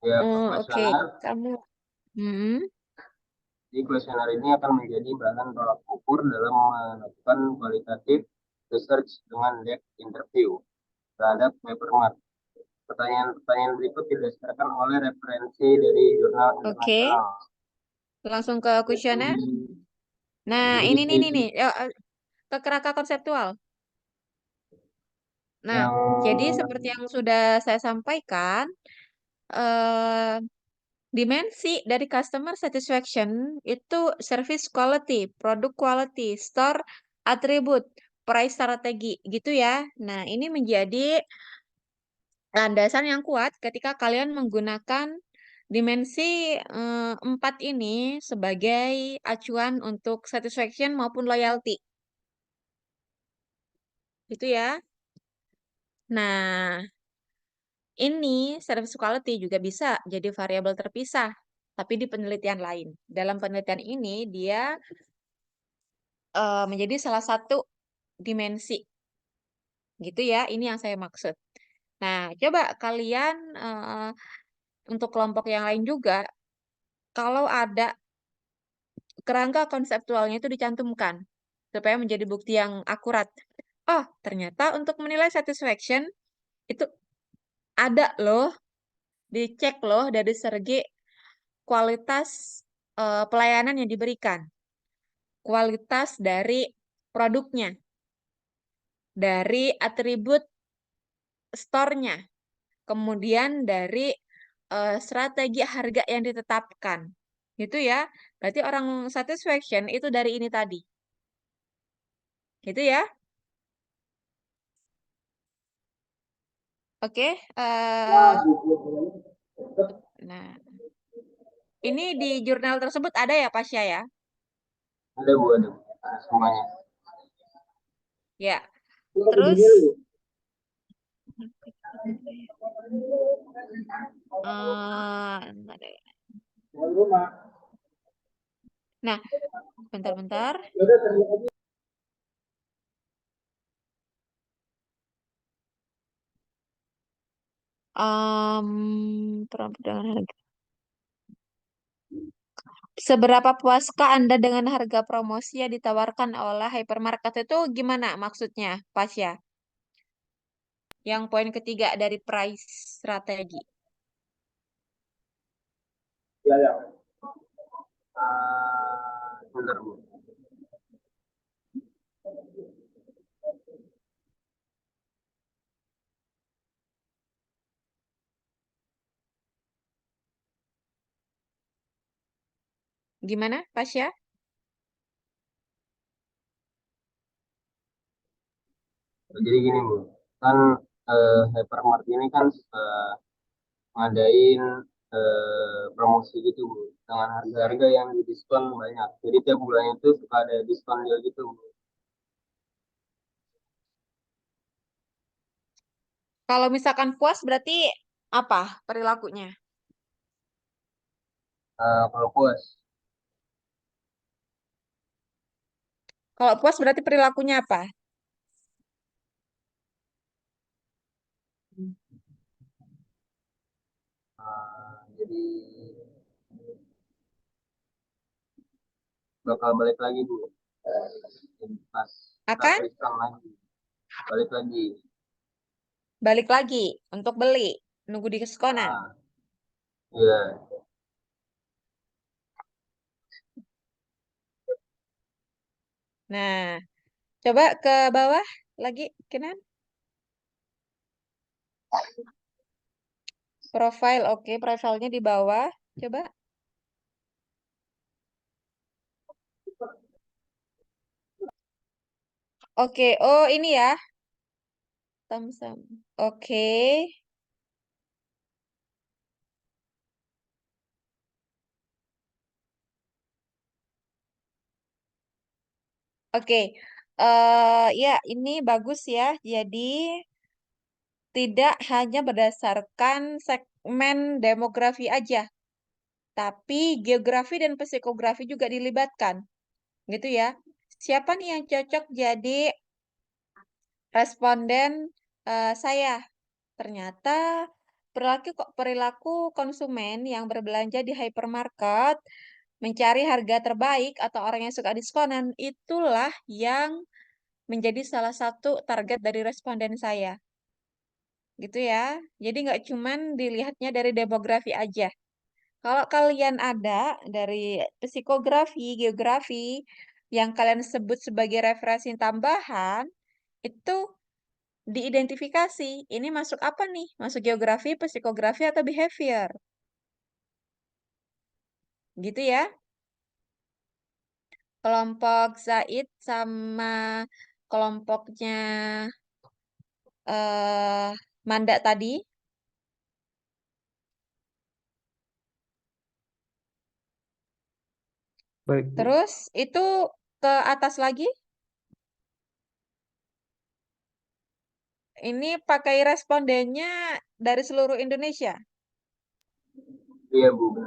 Ya, Oke, kuesioner. kamu. Jadi kuesioner ini akan menjadi bahan tolak ukur dalam melakukan kualitatif research dengan depth interview terhadap hypermart. Pertanyaan-pertanyaan berikut didasarkan oleh referensi dari jurnal Oke, internasional. langsung ke kuesioner. Nah, Jadi ini nih, ke kerangka konseptual. Nah, jadi seperti yang sudah saya sampaikan, dimensi dari customer satisfaction itu service quality, product quality, store attribute, price strategi, gitu ya. Nah, ini menjadi landasan yang kuat ketika kalian menggunakan dimensi 4 ini sebagai acuan untuk satisfaction maupun loyalty. Gitu ya. Nah, ini service quality juga bisa jadi variabel terpisah, tapi di penelitian lain. Dalam penelitian ini, dia menjadi salah satu dimensi. Gitu ya, ini yang saya maksud. Nah, coba kalian untuk kelompok yang lain juga, kalau ada kerangka konseptualnya itu dicantumkan, supaya menjadi bukti yang akurat. Oh, ternyata untuk menilai satisfaction, itu ada loh, dicek loh dari segi kualitas pelayanan yang diberikan. kualitas dari produknya, dari atribut store-nya, kemudian dari strategi harga yang ditetapkan. Gitu ya. Berarti orang satisfaction itu dari ini tadi. Gitu ya. Oke. Nah, ini di jurnal tersebut ada ya, Pasya ya? Ada Bu, ada semuanya. Ya. Terus nah, bentar-bentar. Perdagangan harga. Seberapa puaskah Anda dengan harga promosi yang ditawarkan oleh hypermarket itu gimana maksudnya, Pasya? Yang poin ketiga dari price strategi. Ya, ya. Bentar Bu. Gimana, Pasya? Jadi gini Bu, kan hypermart ini kan ngadain promosi gitu Bu, dengan harga-harga yang diskon banyak. Jadi tiap bulan itu suka ada diskon deal gitu Bu. Kalau misalkan puas berarti apa perilakunya? Kalau puas, Kalau puas berarti perilakunya apa? jadi bakal balik lagi Bu. Pas Akan diskon lagi, balik lagi. balik lagi untuk beli, nunggu diskonan. Iya. Nah, coba ke bawah lagi, Kenan. Profile, oke, profilnya di bawah. Coba. Oke, oh ini ya. Samsung. Oke. Oke. Ya, ini bagus ya. Jadi tidak hanya berdasarkan segmen demografi aja, tapi geografi dan psikografi juga dilibatkan. Gitu ya. Siapa nih yang cocok jadi responden saya? Ternyata perilaku konsumen yang berbelanja di hypermarket mencari harga terbaik atau orang yang suka diskonan itulah yang menjadi salah satu target dari responden saya. Gitu ya. Jadi nggak cuman dilihatnya dari demografi aja. Kalau kalian ada dari psikografi, geografi yang kalian sebut sebagai referensi tambahan, itu diidentifikasi. Ini masuk apa nih? Masuk geografi, psikografi, atau behavior? Gitu ya. Kelompok Zaid sama kelompoknya Manda tadi. Baik, Bu. Terus itu ke atas lagi. Ini pakai respondennya dari seluruh Indonesia. Iya Bu.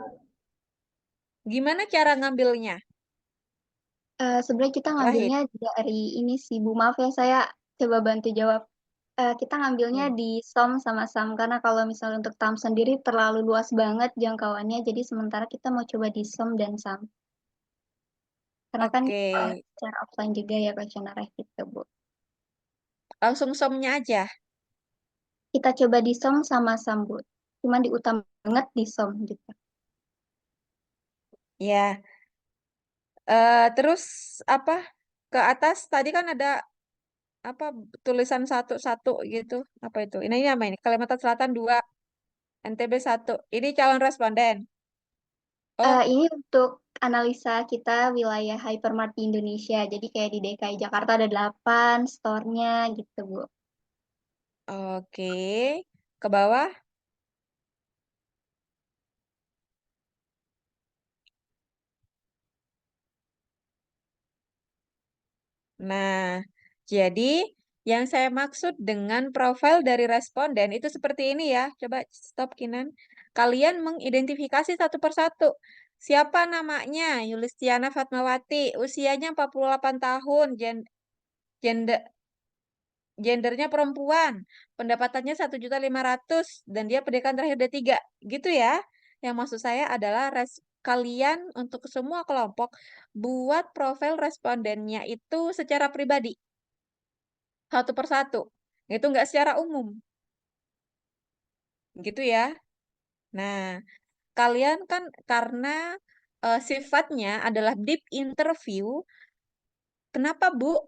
Gimana cara ngambilnya? Sebenarnya kita Wahid. ngambilnya dari ini sih, Bu. Maaf ya, saya coba bantu jawab. Kita ngambilnya di SOM sama SAM, karena kalau misalnya untuk TAM sendiri terlalu luas banget jangkauannya, jadi sementara kita mau coba di SOM dan SAM. Karena kan Oke. secara offline juga ya questionnaire gitu, Bu. Langsung somnya aja. Kita coba di SOM sama SAM, Bu. Cuman diutamakan banget di SOM gitu. Ya. Terus apa? Ke atas tadi kan ada apa tulisan satu-satu gitu. Apa itu? Ini apa ini? Kalimantan Selatan 2, NTB 1. Ini calon responden. Oh, Ini untuk analisa kita wilayah hypermart di Indonesia. Jadi kayak di DKI Jakarta ada 8 store-nya gitu, Bu. oke. Ke bawah. Nah, jadi yang saya maksud dengan profil dari responden itu seperti ini ya. Coba stop Kinan. Kalian mengidentifikasi satu persatu. Siapa namanya? Yulistiana Fatmawati. Usianya 48 tahun. Gender, gendernya perempuan. Pendapatannya 1.500.000 dan dia pendidikan terakhir D3. Gitu ya. Yang maksud saya adalah kalian untuk semua kelompok buat profil respondennya itu secara pribadi. Satu persatu. Itu nggak secara umum. Gitu ya. Nah, kalian kan karena sifatnya adalah deep interview, kenapa Bu?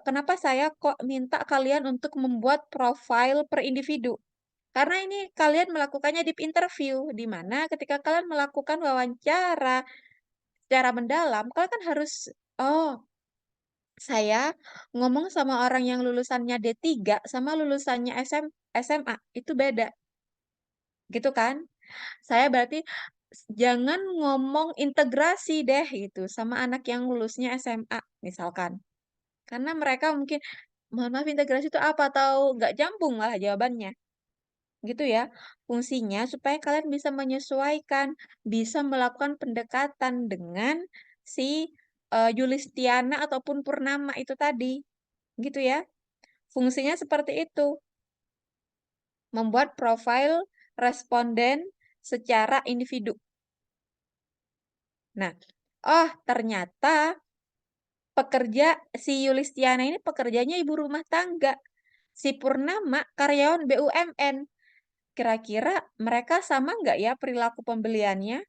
Kenapa saya kok minta kalian untuk membuat profil per individu? Karena ini kalian melakukannya deep interview, di mana ketika kalian melakukan wawancara secara mendalam, kalian kan harus, oh, saya ngomong sama orang yang lulusannya D3 sama lulusannya SMA, itu beda. Gitu kan? Saya berarti jangan ngomong integrasi deh gitu sama anak yang lulusnya SMA misalkan. Karena mereka mungkin, mohon maaf integrasi itu apa? Atau nggak nyambung malah jawabannya. Gitu ya. Fungsinya supaya kalian bisa menyesuaikan, bisa melakukan pendekatan dengan si Yulistiana ataupun Purnama itu tadi. Gitu ya. Fungsinya seperti itu. Membuat profil responden secara individu. Nah, oh ternyata pekerja si Yulistiana ini pekerjanya ibu rumah tangga. Si Purnama karyawan BUMN. Kira-kira mereka sama nggak ya perilaku pembeliannya?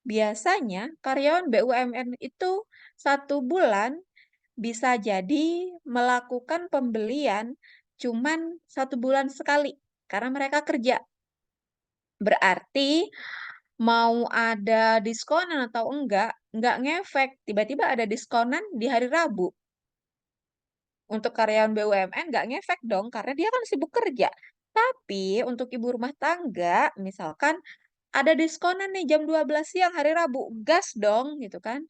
Biasanya karyawan BUMN itu 1 bulan bisa jadi melakukan pembelian cuman 1 bulan sekali karena mereka kerja. Berarti mau ada diskonan atau enggak ngefek. Tiba-tiba ada diskonan di hari Rabu. Untuk karyawan BUMN nggak ngefek dong, karena dia kan sibuk kerja. Tapi untuk ibu rumah tangga, misalkan ada diskonan nih jam 12 siang hari Rabu, gas dong gitu kan.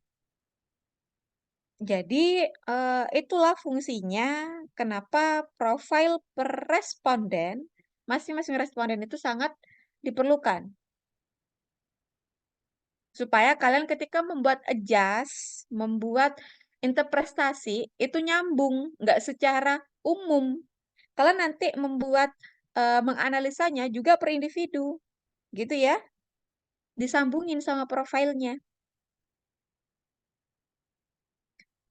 Jadi itulah fungsinya kenapa profil per responden, masing-masing responden itu sangat diperlukan. Supaya kalian ketika membuat adjust, membuat interpretasi, itu nyambung, nggak secara umum. Kalian nanti membuat, menganalisanya juga per individu, gitu ya. Disambungin sama profilnya.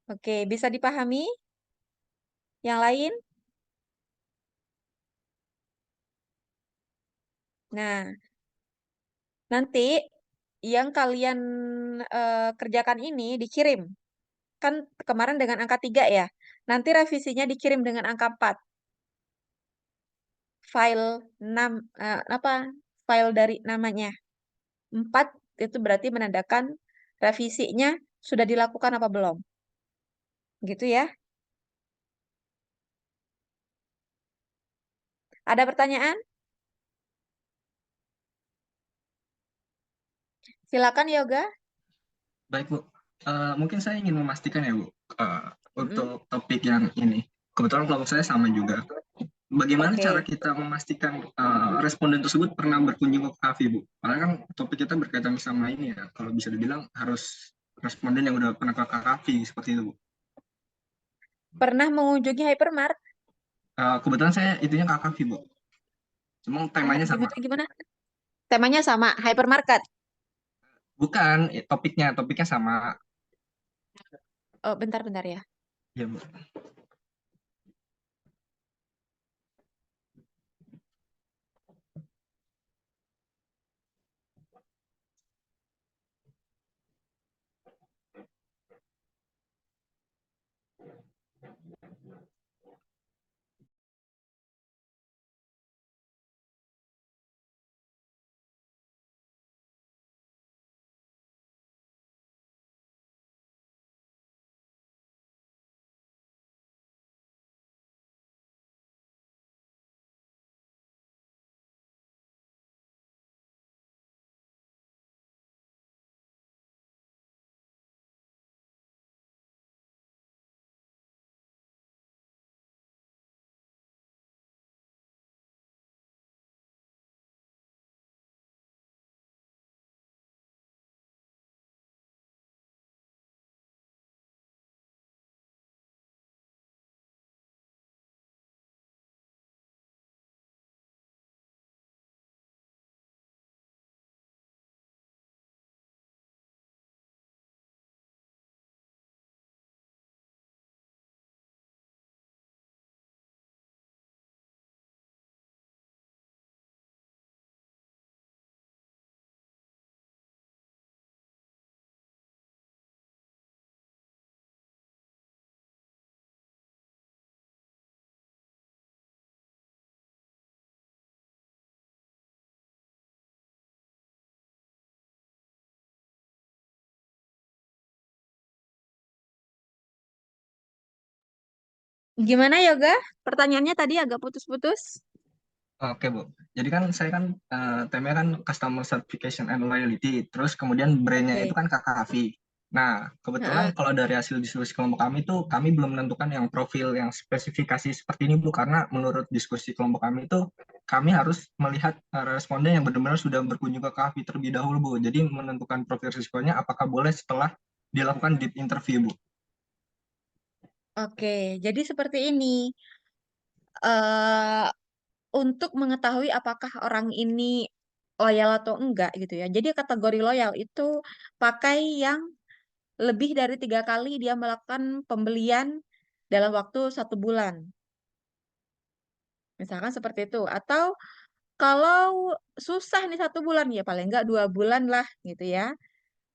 Oke, bisa dipahami? Yang lain? Nah, nanti yang kalian kerjakan ini dikirim. Kan kemarin dengan angka 3 ya. Nanti revisinya dikirim dengan angka 4. File 6, apa, file dari namanya. 4 itu berarti menandakan revisinya sudah dilakukan apa belum. Gitu ya. Ada pertanyaan? Silakan Yoga. Baik, Bu. Mungkin saya ingin memastikan ya, Bu, Mm-mm. untuk topik yang ini. Kebetulan kelompok saya sama juga. Bagaimana Oke. cara kita memastikan responden tersebut pernah berkunjung ke kafe, Bu? Karena kan topik kita berkaitan sama ini ya. Kalau bisa dibilang harus responden yang udah pernah ke kafe, seperti itu, Bu. Pernah mengunjungi hypermart? Kebetulan saya itunya ke kafe, Bu. Cuma temanya sama. Gimana? Temanya sama, hypermarket. Bukan, topiknya sama. Oh, bentar-bentar ya. Ya, Bu. Gimana Yoga? Pertanyaannya tadi agak putus-putus. Oke, Bu. Jadi kan saya kan temanya kan Customer Certification and Loyalty, terus kemudian brandnya itu Oke. kan KKV. Nah, kebetulan Heeh. kalau dari hasil diskusi kelompok kami itu kami belum menentukan yang profil yang spesifikasi seperti ini, Bu, karena menurut diskusi kelompok kami itu kami harus melihat responden yang benar-benar sudah berkunjung ke KKV terlebih dahulu, Bu. Jadi menentukan profil risikonya apakah boleh setelah dilakukan deep interview, Bu. Oke, jadi seperti ini. eh untuk mengetahui apakah orang ini loyal atau enggak gitu ya. Jadi kategori loyal itu pakai yang lebih dari 3 kali dia melakukan pembelian dalam waktu 1 bulan. Misalkan seperti itu. Atau kalau susah nih 1 bulan ya paling enggak 2 bulan lah gitu ya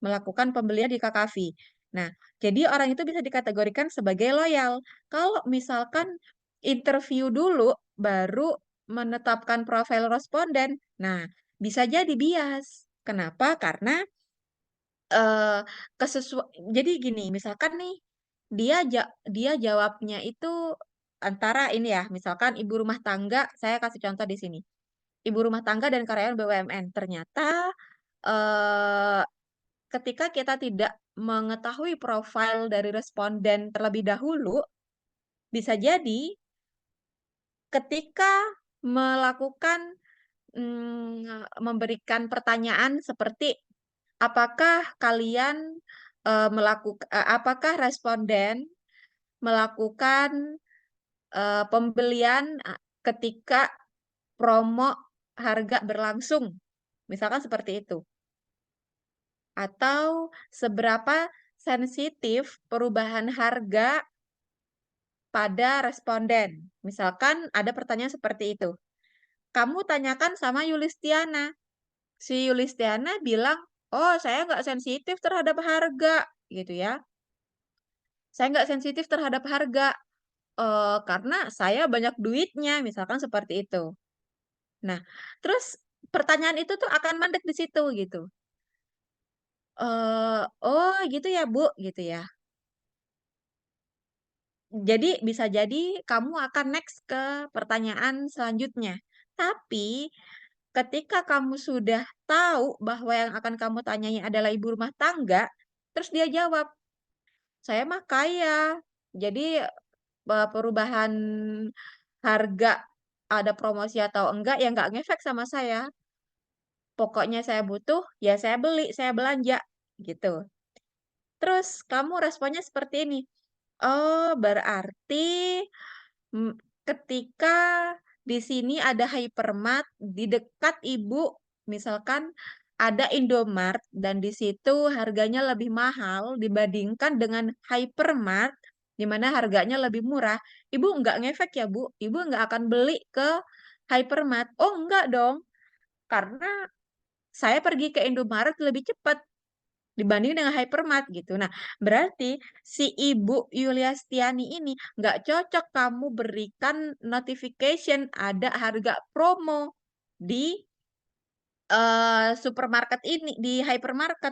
melakukan pembelian di KKV. Nah, jadi orang itu bisa dikategorikan sebagai loyal. Kalau misalkan interview dulu baru menetapkan profil responden, nah bisa jadi bias. Kenapa? Karena eh jadi gini, misalkan nih dia jawabnya itu antara ini ya, misalkan ibu rumah tangga, saya kasih contoh di sini. Ibu rumah tangga dan karyawan BUMN. Ternyata eh ketika kita tidak mengetahui profil dari responden terlebih dahulu, bisa jadi ketika melakukan memberikan pertanyaan seperti apakah kalian apakah responden melakukan pembelian ketika promo harga berlangsung, misalkan seperti itu. Atau seberapa sensitif perubahan harga pada responden. Misalkan ada pertanyaan seperti itu. Kamu tanyakan sama Yulistiana. Si Yulistiana bilang, oh saya nggak sensitif terhadap harga, gitu ya. Saya nggak sensitif terhadap harga, karena saya banyak duitnya, misalkan seperti itu. Nah, terus pertanyaan itu tuh akan mandek di situ, gitu. Oh gitu ya Bu, gitu ya. Jadi bisa jadi kamu akan next ke pertanyaan selanjutnya. Tapi ketika kamu sudah tahu bahwa yang akan kamu tanyai adalah ibu rumah tangga, terus dia jawab, saya mah kaya. Jadi perubahan harga ada promosi atau enggak ya nggak ngefek sama saya. Pokoknya saya butuh, ya saya beli, saya belanja gitu. Terus kamu responnya seperti ini. Oh, berarti mm, ketika di sini ada hypermart, di dekat ibu, misalkan ada Indomart, dan di situ harganya lebih mahal dibandingkan dengan hypermart, di mana harganya lebih murah. Ibu nggak ngefek ya, Bu? Ibu nggak akan beli ke hypermart. Oh, enggak dong. Karena saya pergi ke Indomaret lebih cepat dibanding dengan hypermart gitu. Nah, berarti si Ibu Yuliastiani ini nggak cocok kamu berikan notification ada harga promo di supermarket ini, di hypermarket.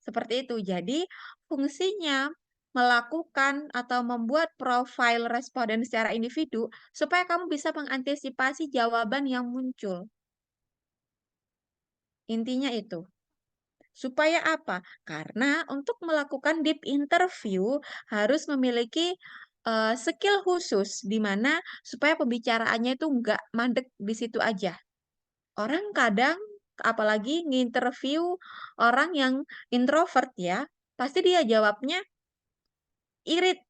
Seperti itu. Jadi, fungsinya melakukan atau membuat profil responden secara individu supaya kamu bisa mengantisipasi jawaban yang muncul. Intinya itu. Supaya apa? Karena untuk melakukan deep interview harus memiliki skill khusus di mana supaya pembicaraannya itu nggak mandek di situ aja. Orang kadang apalagi nginterview orang yang introvert ya, pasti dia jawabnya irit.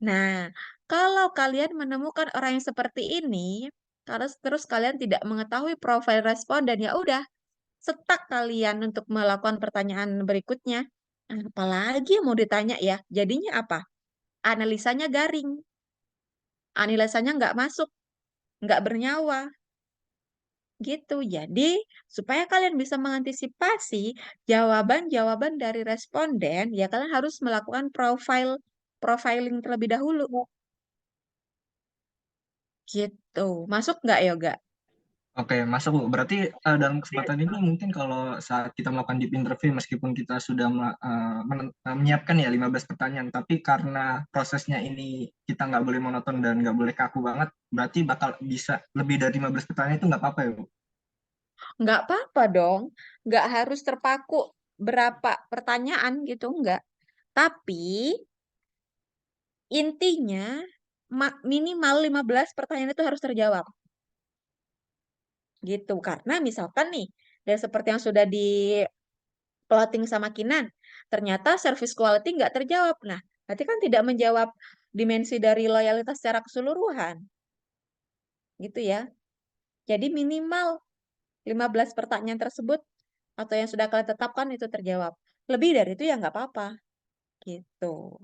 Nah, kalau kalian menemukan orang yang seperti ini, terus kalian tidak mengetahui profil responden, ya udah, setak kalian untuk melakukan pertanyaan berikutnya. Apalagi yang mau ditanya ya, jadinya apa? Analisanya garing, analisanya nggak masuk, nggak bernyawa, gitu. Jadi, supaya kalian bisa mengantisipasi jawaban-jawaban dari responden, ya kalian harus melakukan profiling terlebih dahulu. Gitu. Masuk nggak, Yoga? Oke, masuk Bu. Berarti dalam kesempatan ini mungkin kalau saat kita melakukan deep interview, meskipun kita sudah menyiapkan ya 15 pertanyaan, tapi karena prosesnya ini kita nggak boleh monoton dan nggak boleh kaku banget, berarti bakal bisa lebih dari 15 pertanyaan itu nggak apa-apa ya Bu? Nggak apa-apa dong. Nggak harus terpaku berapa pertanyaan gitu, nggak. Tapi intinya minimal 15 pertanyaan itu harus terjawab. Gitu. Karena misalkan nih, dan seperti yang sudah di plotting sama Kinan, ternyata service quality nggak terjawab. Nah, berarti kan tidak menjawab dimensi dari loyalitas secara keseluruhan. Gitu ya. Jadi minimal 15 pertanyaan tersebut atau yang sudah kalian tetapkan itu terjawab. Lebih dari itu ya nggak apa-apa. Gitu.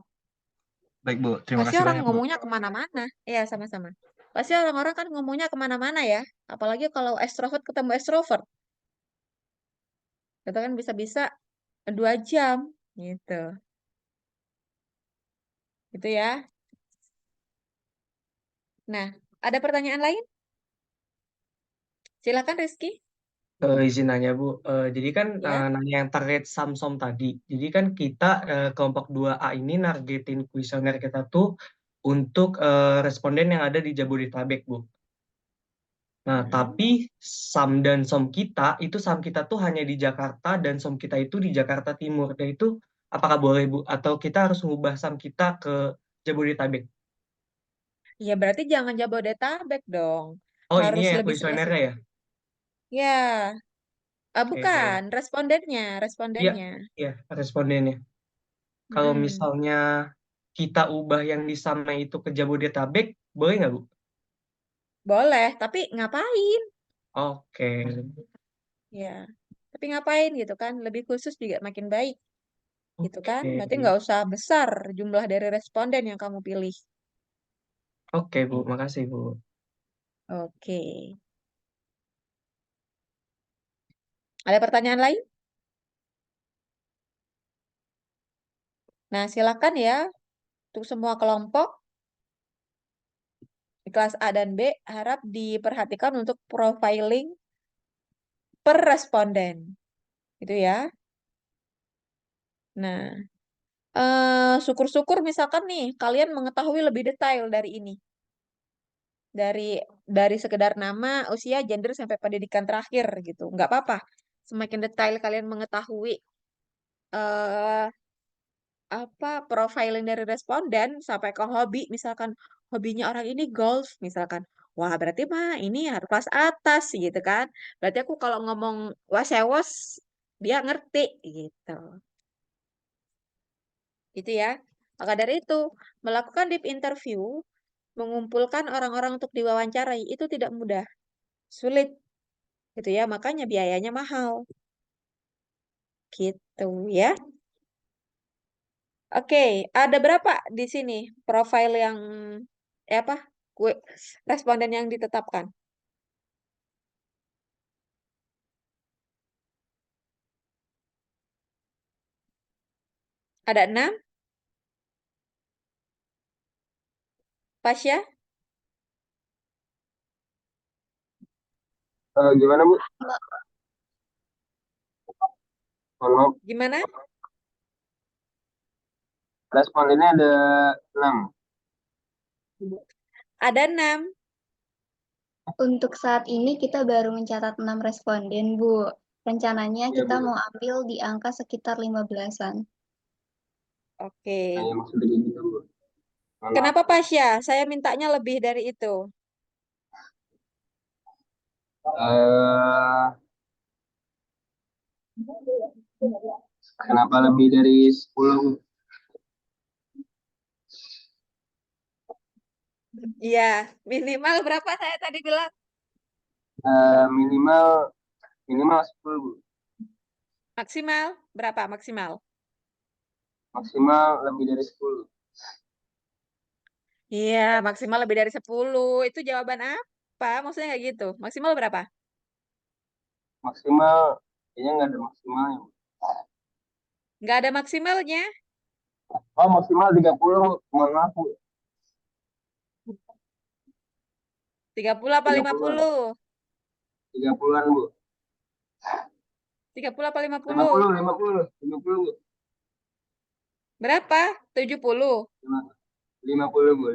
Baik Bu, terima Pasti kasih orang banyak Bu. ngomongnya kemana-mana. Iya, sama-sama. Pasti orang-orang kan ngomongnya kemana-mana ya. Apalagi kalau extrovert ketemu extrovert. Itu kan bisa-bisa 2 jam. Gitu. Gitu ya. Nah, ada pertanyaan lain? Silakan Rizky. Izin nanya Bu, jadi kan Ya. nanya yang terkait Samsom tadi. Jadi kan kita kelompok 2A ini nargetin kuesioner kita tuh untuk responden yang ada di Jabodetabek Bu. Nah, tapi SAM kita tuh hanya di Jakarta dan SOM kita itu di Jakarta Timur. Dan itu apakah boleh Bu? Atau kita harus mengubah SAM kita ke Jabodetabek? Ya berarti jangan Jabodetabek dong. Oh ini Harus ya lebih kuesionernya spesifik. ya? Ya, bukan. Oke. Respondennya. Iya, Respondennya. iya respondennya. Kalau Mm-mm. misalnya kita ubah yang di sana itu ke Jabodetabek, boleh nggak, Bu? Boleh, tapi ngapain? Oke, Ya, tapi ngapain gitu kan? Lebih khusus juga makin baik. Gitu kan? oke, Berarti nggak usah besar jumlah dari responden yang kamu pilih. oke, Bu. Makasih, Bu. Oke. Ada pertanyaan lain? Nah, silakan ya untuk semua kelompok di kelas A dan B harap diperhatikan untuk profiling per responden. Gitu ya. Nah, syukur-syukur misalkan nih kalian mengetahui lebih detail dari ini. Dari sekedar nama, usia, gender sampai pendidikan terakhir gitu. Nggak apa-apa. Semakin detail kalian mengetahui eh apa profiling dari responden sampai ke hobi, misalkan hobinya orang ini golf misalkan. Wah, berarti mah ini harus kelas atas gitu kan. Berarti aku kalau ngomong wasewos dia ngerti gitu. Gitu ya. Maka dari itu, melakukan deep interview, mengumpulkan orang-orang untuk diwawancarai itu tidak mudah, sulit gitu ya. Makanya biayanya mahal. Gitu ya. Oke, ada berapa di sini profil yang apa? Kue responden yang ditetapkan? Ada 6? Pasya? Gimana Bu? Mohon maaf, Gimana? respondennya ada 6. Ada 6. Untuk saat ini kita baru mencatat 6 responden, Bu. Rencananya Iya kita Bu. mau ambil di angka sekitar 15-an. Oke. Nah, yang maksudnya gitu Bu. Mohon maaf. Kenapa Pasya? Saya mintanya lebih dari itu. Eh, Kenapa lebih dari 10 Bu? Iya, minimal berapa saya tadi bilang? Minimal minimal 10 Bu. Maksimal berapa maksimal? Maksimal lebih dari 10. Iya, maksimal lebih dari 10. Itu jawaban apa? Maksudnya kayak gitu. Maksimal berapa? Maksimal kayaknya nggak ada maksimalnya Bu. Nggak ada maksimalnya. Oh, maksimal 30. Mohon maaf Bu. 30 apa 30. 50? 30-an, Bu. 30 apa 50, 50? 50, Bu. Berapa? 70? 50, Bu.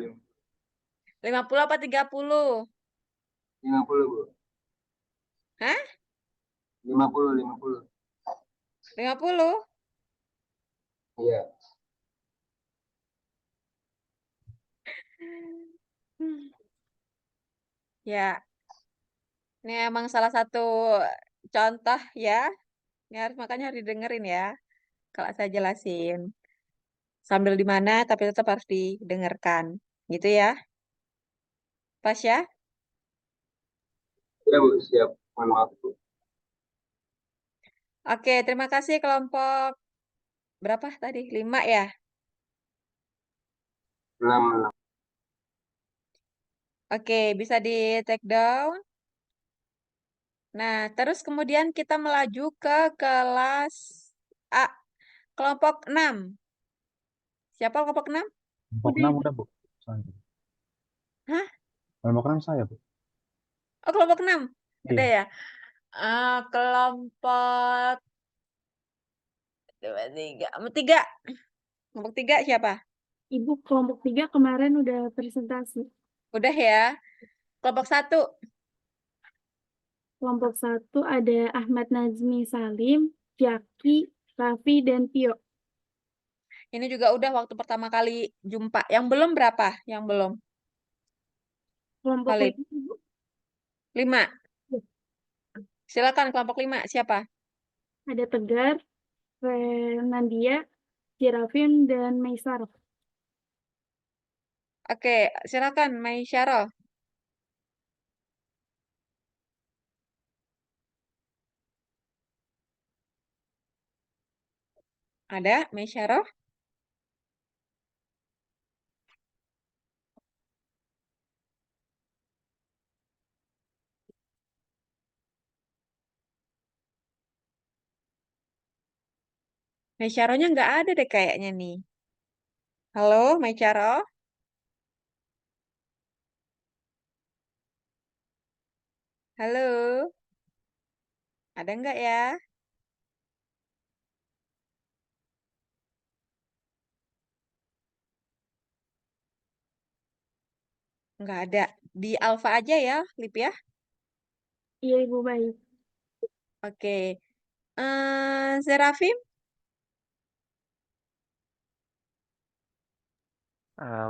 50 apa 30? 50, Bu. Hah? 50, 50. 50? Iya. Hmm. Ya, ini emang salah satu contoh ya. Ini harus makanya harus didengerin ya. Kalau saya jelasin. Sambil di mana tapi tetap harus didengarkan. Gitu ya. Pas ya? Iya, Bu. Siap. Mohon maaf, Bu. Oke, terima kasih kelompok berapa tadi? 5 ya? 6. Oke, bisa di take down. Nah, terus kemudian kita melaju ke kelas A. Kelompok 6. Siapa kelompok 6? Kelompok 6 udah, Bu. Saya. Hah? Kelompok 6 saya, Bu. Oh, kelompok 6. Ada Iya. ya? Kelompok 2, 3. Kelompok 3 siapa? Ibu kelompok 3 kemarin udah presentasi. Udah ya. Kelompok 1. Kelompok 1 ada Ahmad Nazmi Salim, Jaki, Raffi, dan Tio. Ini juga udah waktu pertama kali jumpa. Yang belum berapa? Yang belum? Kelompok Khalid. 5, Ibu. 5. Ya. Silakan kelompok 5. Siapa? Ada Tegar, Renandia, Jirafin, dan Maisar. Oke, silakan Maisyarah. Ada Maisyarah? Maisyarahnya nggak ada deh kayaknya nih. Halo, Maisyarah? Halo? Ada nggak ya? Nggak ada. Di Alfa aja ya, Lip ya? Iya, Ibu, baik. Oke. Serafim?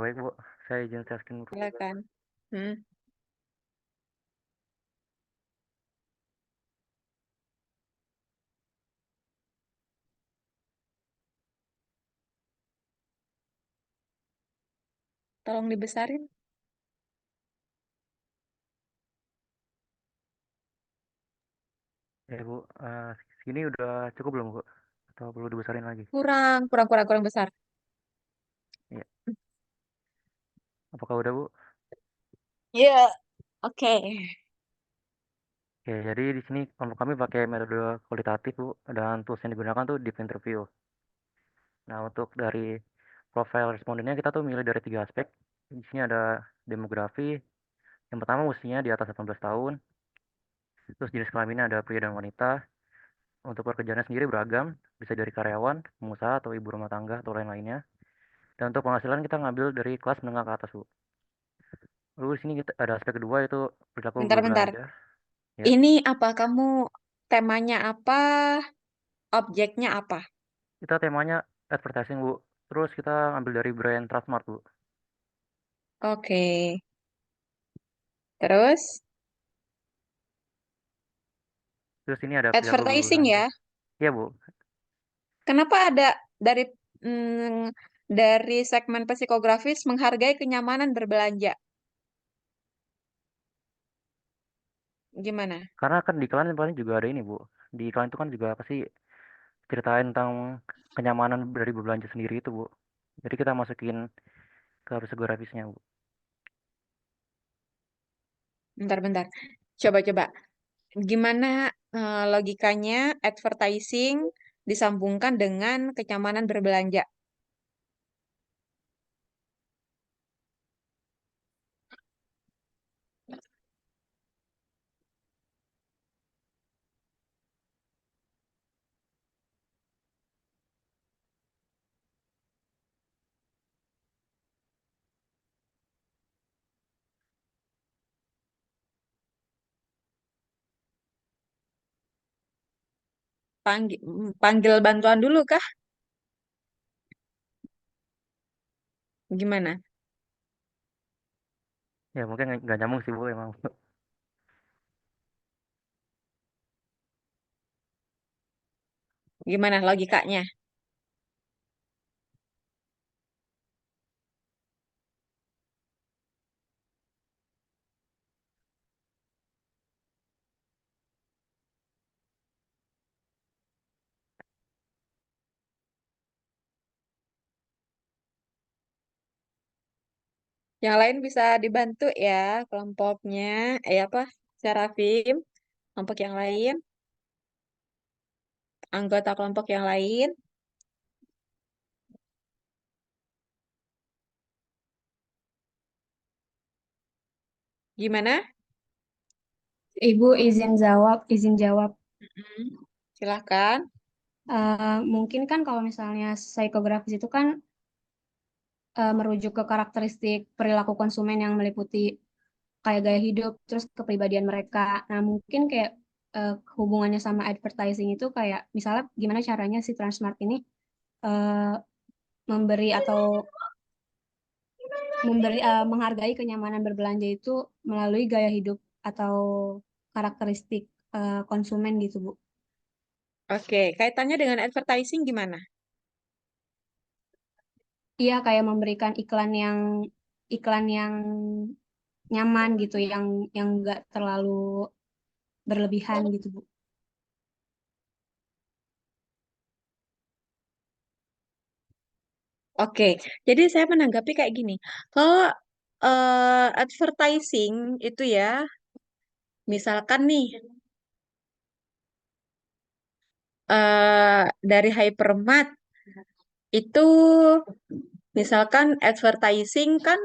Baik, Bu. Saya izin share screen dulu. Silakan. Hmm. Tolong dibesarin. Ya, Bu. Segini udah cukup belum, Bu? Atau perlu dibesarin lagi? Kurang besar. Iya. Apakah udah, Bu? Iya, oke. Oke, jadi di sini kelompok kami pakai metode kualitatif, Bu. Dan tools yang digunakan tuh deep interview. Nah, untuk dari profil respondennya kita tuh milih dari 3 aspek. Di sini ada demografi. Yang pertama usianya di atas 18 tahun. Terus jenis kelaminnya ada pria dan wanita. Untuk pekerjaannya sendiri beragam, bisa dari karyawan, pengusaha, atau ibu rumah tangga, atau lain-lainnya. Dan untuk penghasilan kita ngambil dari kelas menengah ke atas, Bu. Lalu di sini kita ada aspek kedua yaitu perilaku Bentar. berbelanja. Ya, Ini apa? Kamu temanya apa? Objeknya apa? kita temanya advertising, Bu. Terus kita ambil dari brand Trustmart, Bu. Oke. Terus, Terus ini ada perilaku advertising berbelanja. ya. Iya, Bu. Kenapa ada dari mm, dari segmen psikografis menghargai kenyamanan berbelanja? Gimana? Karena kan di iklan paling juga ada ini, Bu. Di iklan itu kan juga pasti ceritain tentang kenyamanan dari berbelanja sendiri itu, Bu. Jadi kita masukin ke psikografisnya, Bu. Bentar. Coba. Gimana logikanya advertising disambungkan dengan kenyamanan berbelanja? panggil bantuan dulu kah? Gimana? Ya mungkin nggak nyambung sih Bu emang. Gimana logikanya? Yang lain bisa dibantu ya kelompoknya. Apa? Serafim, kelompok yang lain, anggota kelompok yang lain. Gimana? Ibu izin jawab. Mm-mm. Silahkan. Mungkin kan kalau misalnya psikografis itu kan merujuk ke karakteristik perilaku konsumen yang meliputi kayak gaya hidup, terus kepribadian mereka. Nah, mungkin kayak hubungannya sama advertising itu kayak misalnya gimana caranya si Transmart ini eh, memberi atau menghargai kenyamanan berbelanja itu melalui gaya hidup atau karakteristik konsumen gitu, Bu. Oke, kaitannya dengan advertising gimana? Iya, kayak memberikan iklan yang nyaman gitu, yang nggak terlalu berlebihan gitu, Bu. Oke, jadi saya menanggapi kayak gini. Kalau advertising itu ya, misalkan nih dari Hypermart itu misalkan advertising kan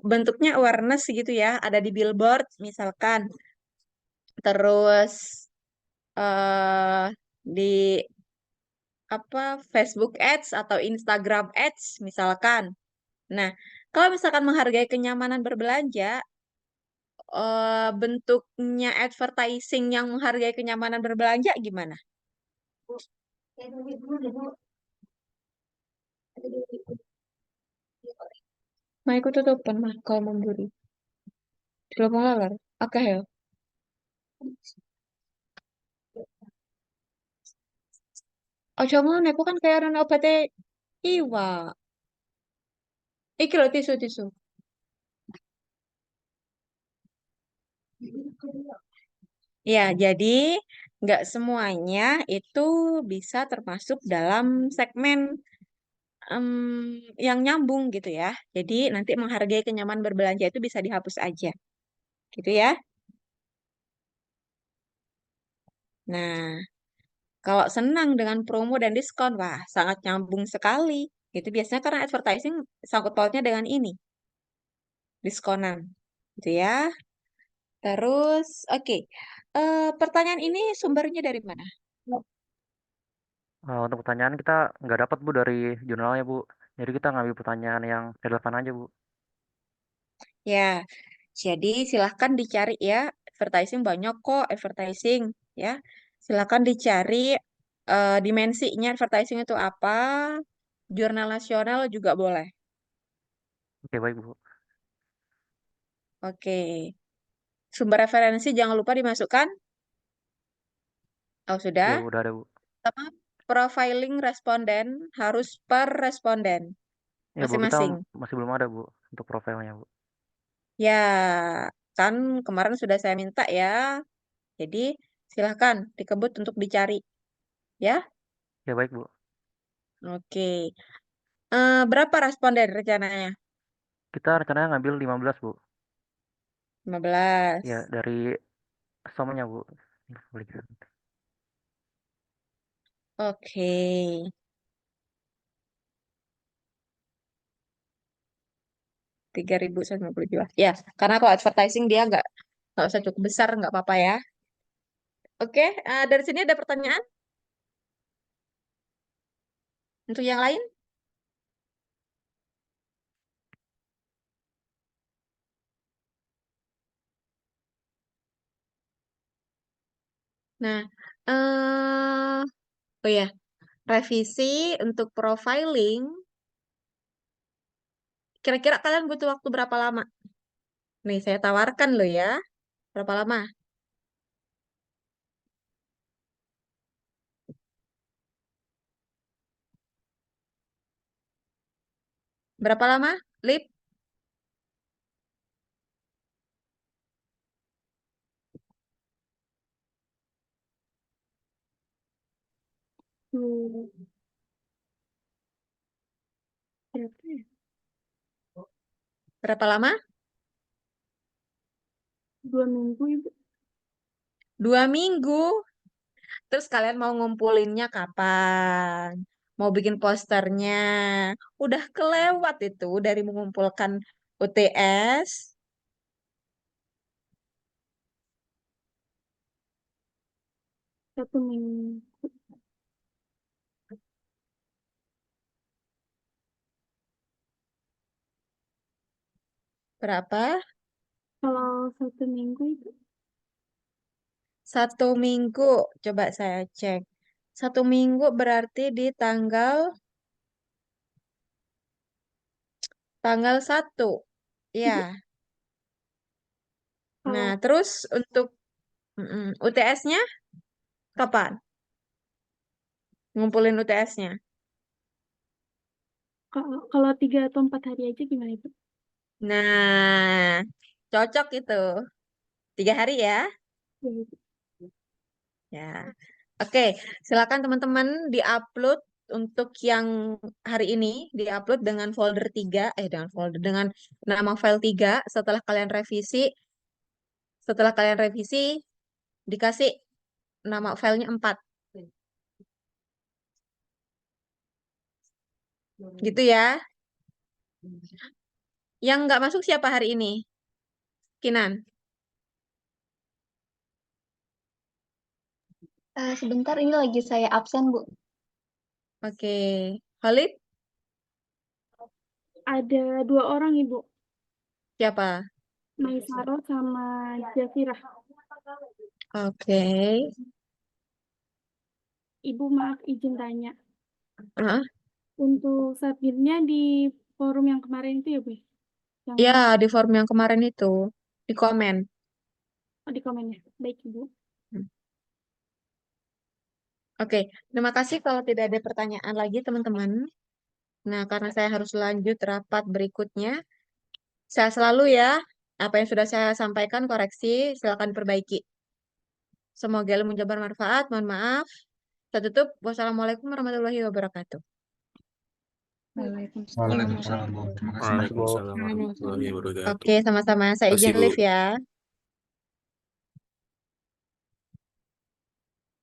bentuknya awareness gitu ya, ada di billboard misalkan, terus eh di apa Facebook Ads atau Instagram Ads misalkan. Nah, kalau misalkan menghargai kenyamanan berbelanja, bentuknya advertising yang menghargai kenyamanan berbelanja gimana? Mau ikut tutupan mah kalau memburi. Belum lalar. Oke ya. Ojo mau aku kan kayak orang obatnya iwa. Iki loh tisu-tisu. Ya, jadi nggak semuanya itu bisa termasuk dalam segmen yang nyambung gitu ya. Jadi nanti menghargai kenyamanan berbelanja itu bisa dihapus aja. Gitu ya. Nah, kalau senang dengan promo dan diskon, wah sangat nyambung sekali. Itu biasanya karena advertising sangkut pautnya dengan ini, diskonan. Gitu ya. Terus, oke. Pertanyaan ini sumbernya dari mana? Untuk pertanyaan kita nggak dapat Bu dari jurnalnya Bu. Jadi kita ngambil pertanyaan yang relevan aja Bu. Ya, jadi silahkan dicari ya. Advertising banyak kok, advertising ya. Silahkan dicari dimensinya advertising itu apa. Jurnal nasional juga boleh. Oke baik Bu. Oke. Sumber referensi jangan lupa dimasukkan. Oh, Ya sudah. Bu udah ada Bu. Sama profiling responden harus per responden Ya Bu kita masing-masing. masih belum ada Bu untuk profilnya Bu. Ya, kan kemarin sudah saya minta ya. Jadi silahkan dikebut untuk dicari. Ya, Ya baik Bu. oke. Berapa responden rencananya? Kita rencananya ngambil 15 Bu. 15. Ya dari somnya Bu. Oke. 3.150 jiwa. Ya, karena kalau advertising dia nggak usah cukup besar, nggak apa-apa ya. Oke, dari sini ada pertanyaan untuk yang lain? Nah, Eh, oh ya, revisi untuk profiling. Kira-kira kalian butuh waktu berapa lama? Nih, saya tawarkan loh ya. Berapa lama? Berapa lama? Lip? Hmm, berapa ya? Berapa lama? 2 minggu, Ibu. 2 minggu. Terus kalian mau ngumpulinnya kapan? Mau bikin posternya? Udah kelewat itu dari mengumpulkan UTS. 1 minggu. Berapa? Kalau 1 minggu itu 1 minggu. Coba saya cek. 1 minggu berarti di tanggal 1. Ya. Nah, kalau terus untuk UTS-nya kapan? Ngumpulin UTS-nya. kalau 3 atau 4 hari aja gimana, Ibu? Nah, cocok itu. 3 hari ya. Ya, Ibu. Ya. Oke, silakan teman-teman diupload untuk yang hari ini diupload dengan folder 3, dengan nama file 3 setelah kalian revisi dikasih nama filenya 4. Gitu ya. Yang nggak masuk siapa hari ini? Kinan. Sebentar, ini lagi saya absen, Bu. Oke. Khalid, Ada 2 orang, Ibu. siapa? Maisaro sama Jafirah. Oke. Ibu, maaf izin tanya. Hah? Untuk submitnya di forum yang kemarin itu ya, Bu? Yang Ya, di form yang kemarin itu, di komen. di komen ya. Baik, Ibu. Oke, terima kasih kalau tidak ada pertanyaan lagi, teman-teman. Nah, karena saya harus lanjut rapat berikutnya, saya selalu ya, apa yang sudah saya sampaikan koreksi, silakan perbaiki. Semoga ilmu menjabar manfaat. Mohon maaf. Saya tutup. Wassalamualaikum warahmatullahi wabarakatuh. Waalaikumsalam, Bu. Terima kasih, Bu. Waalaikumsalam warahmatullahi wabarakatuh. Oke, sama-sama. Saya Terima kasih, izin Bu. live ya.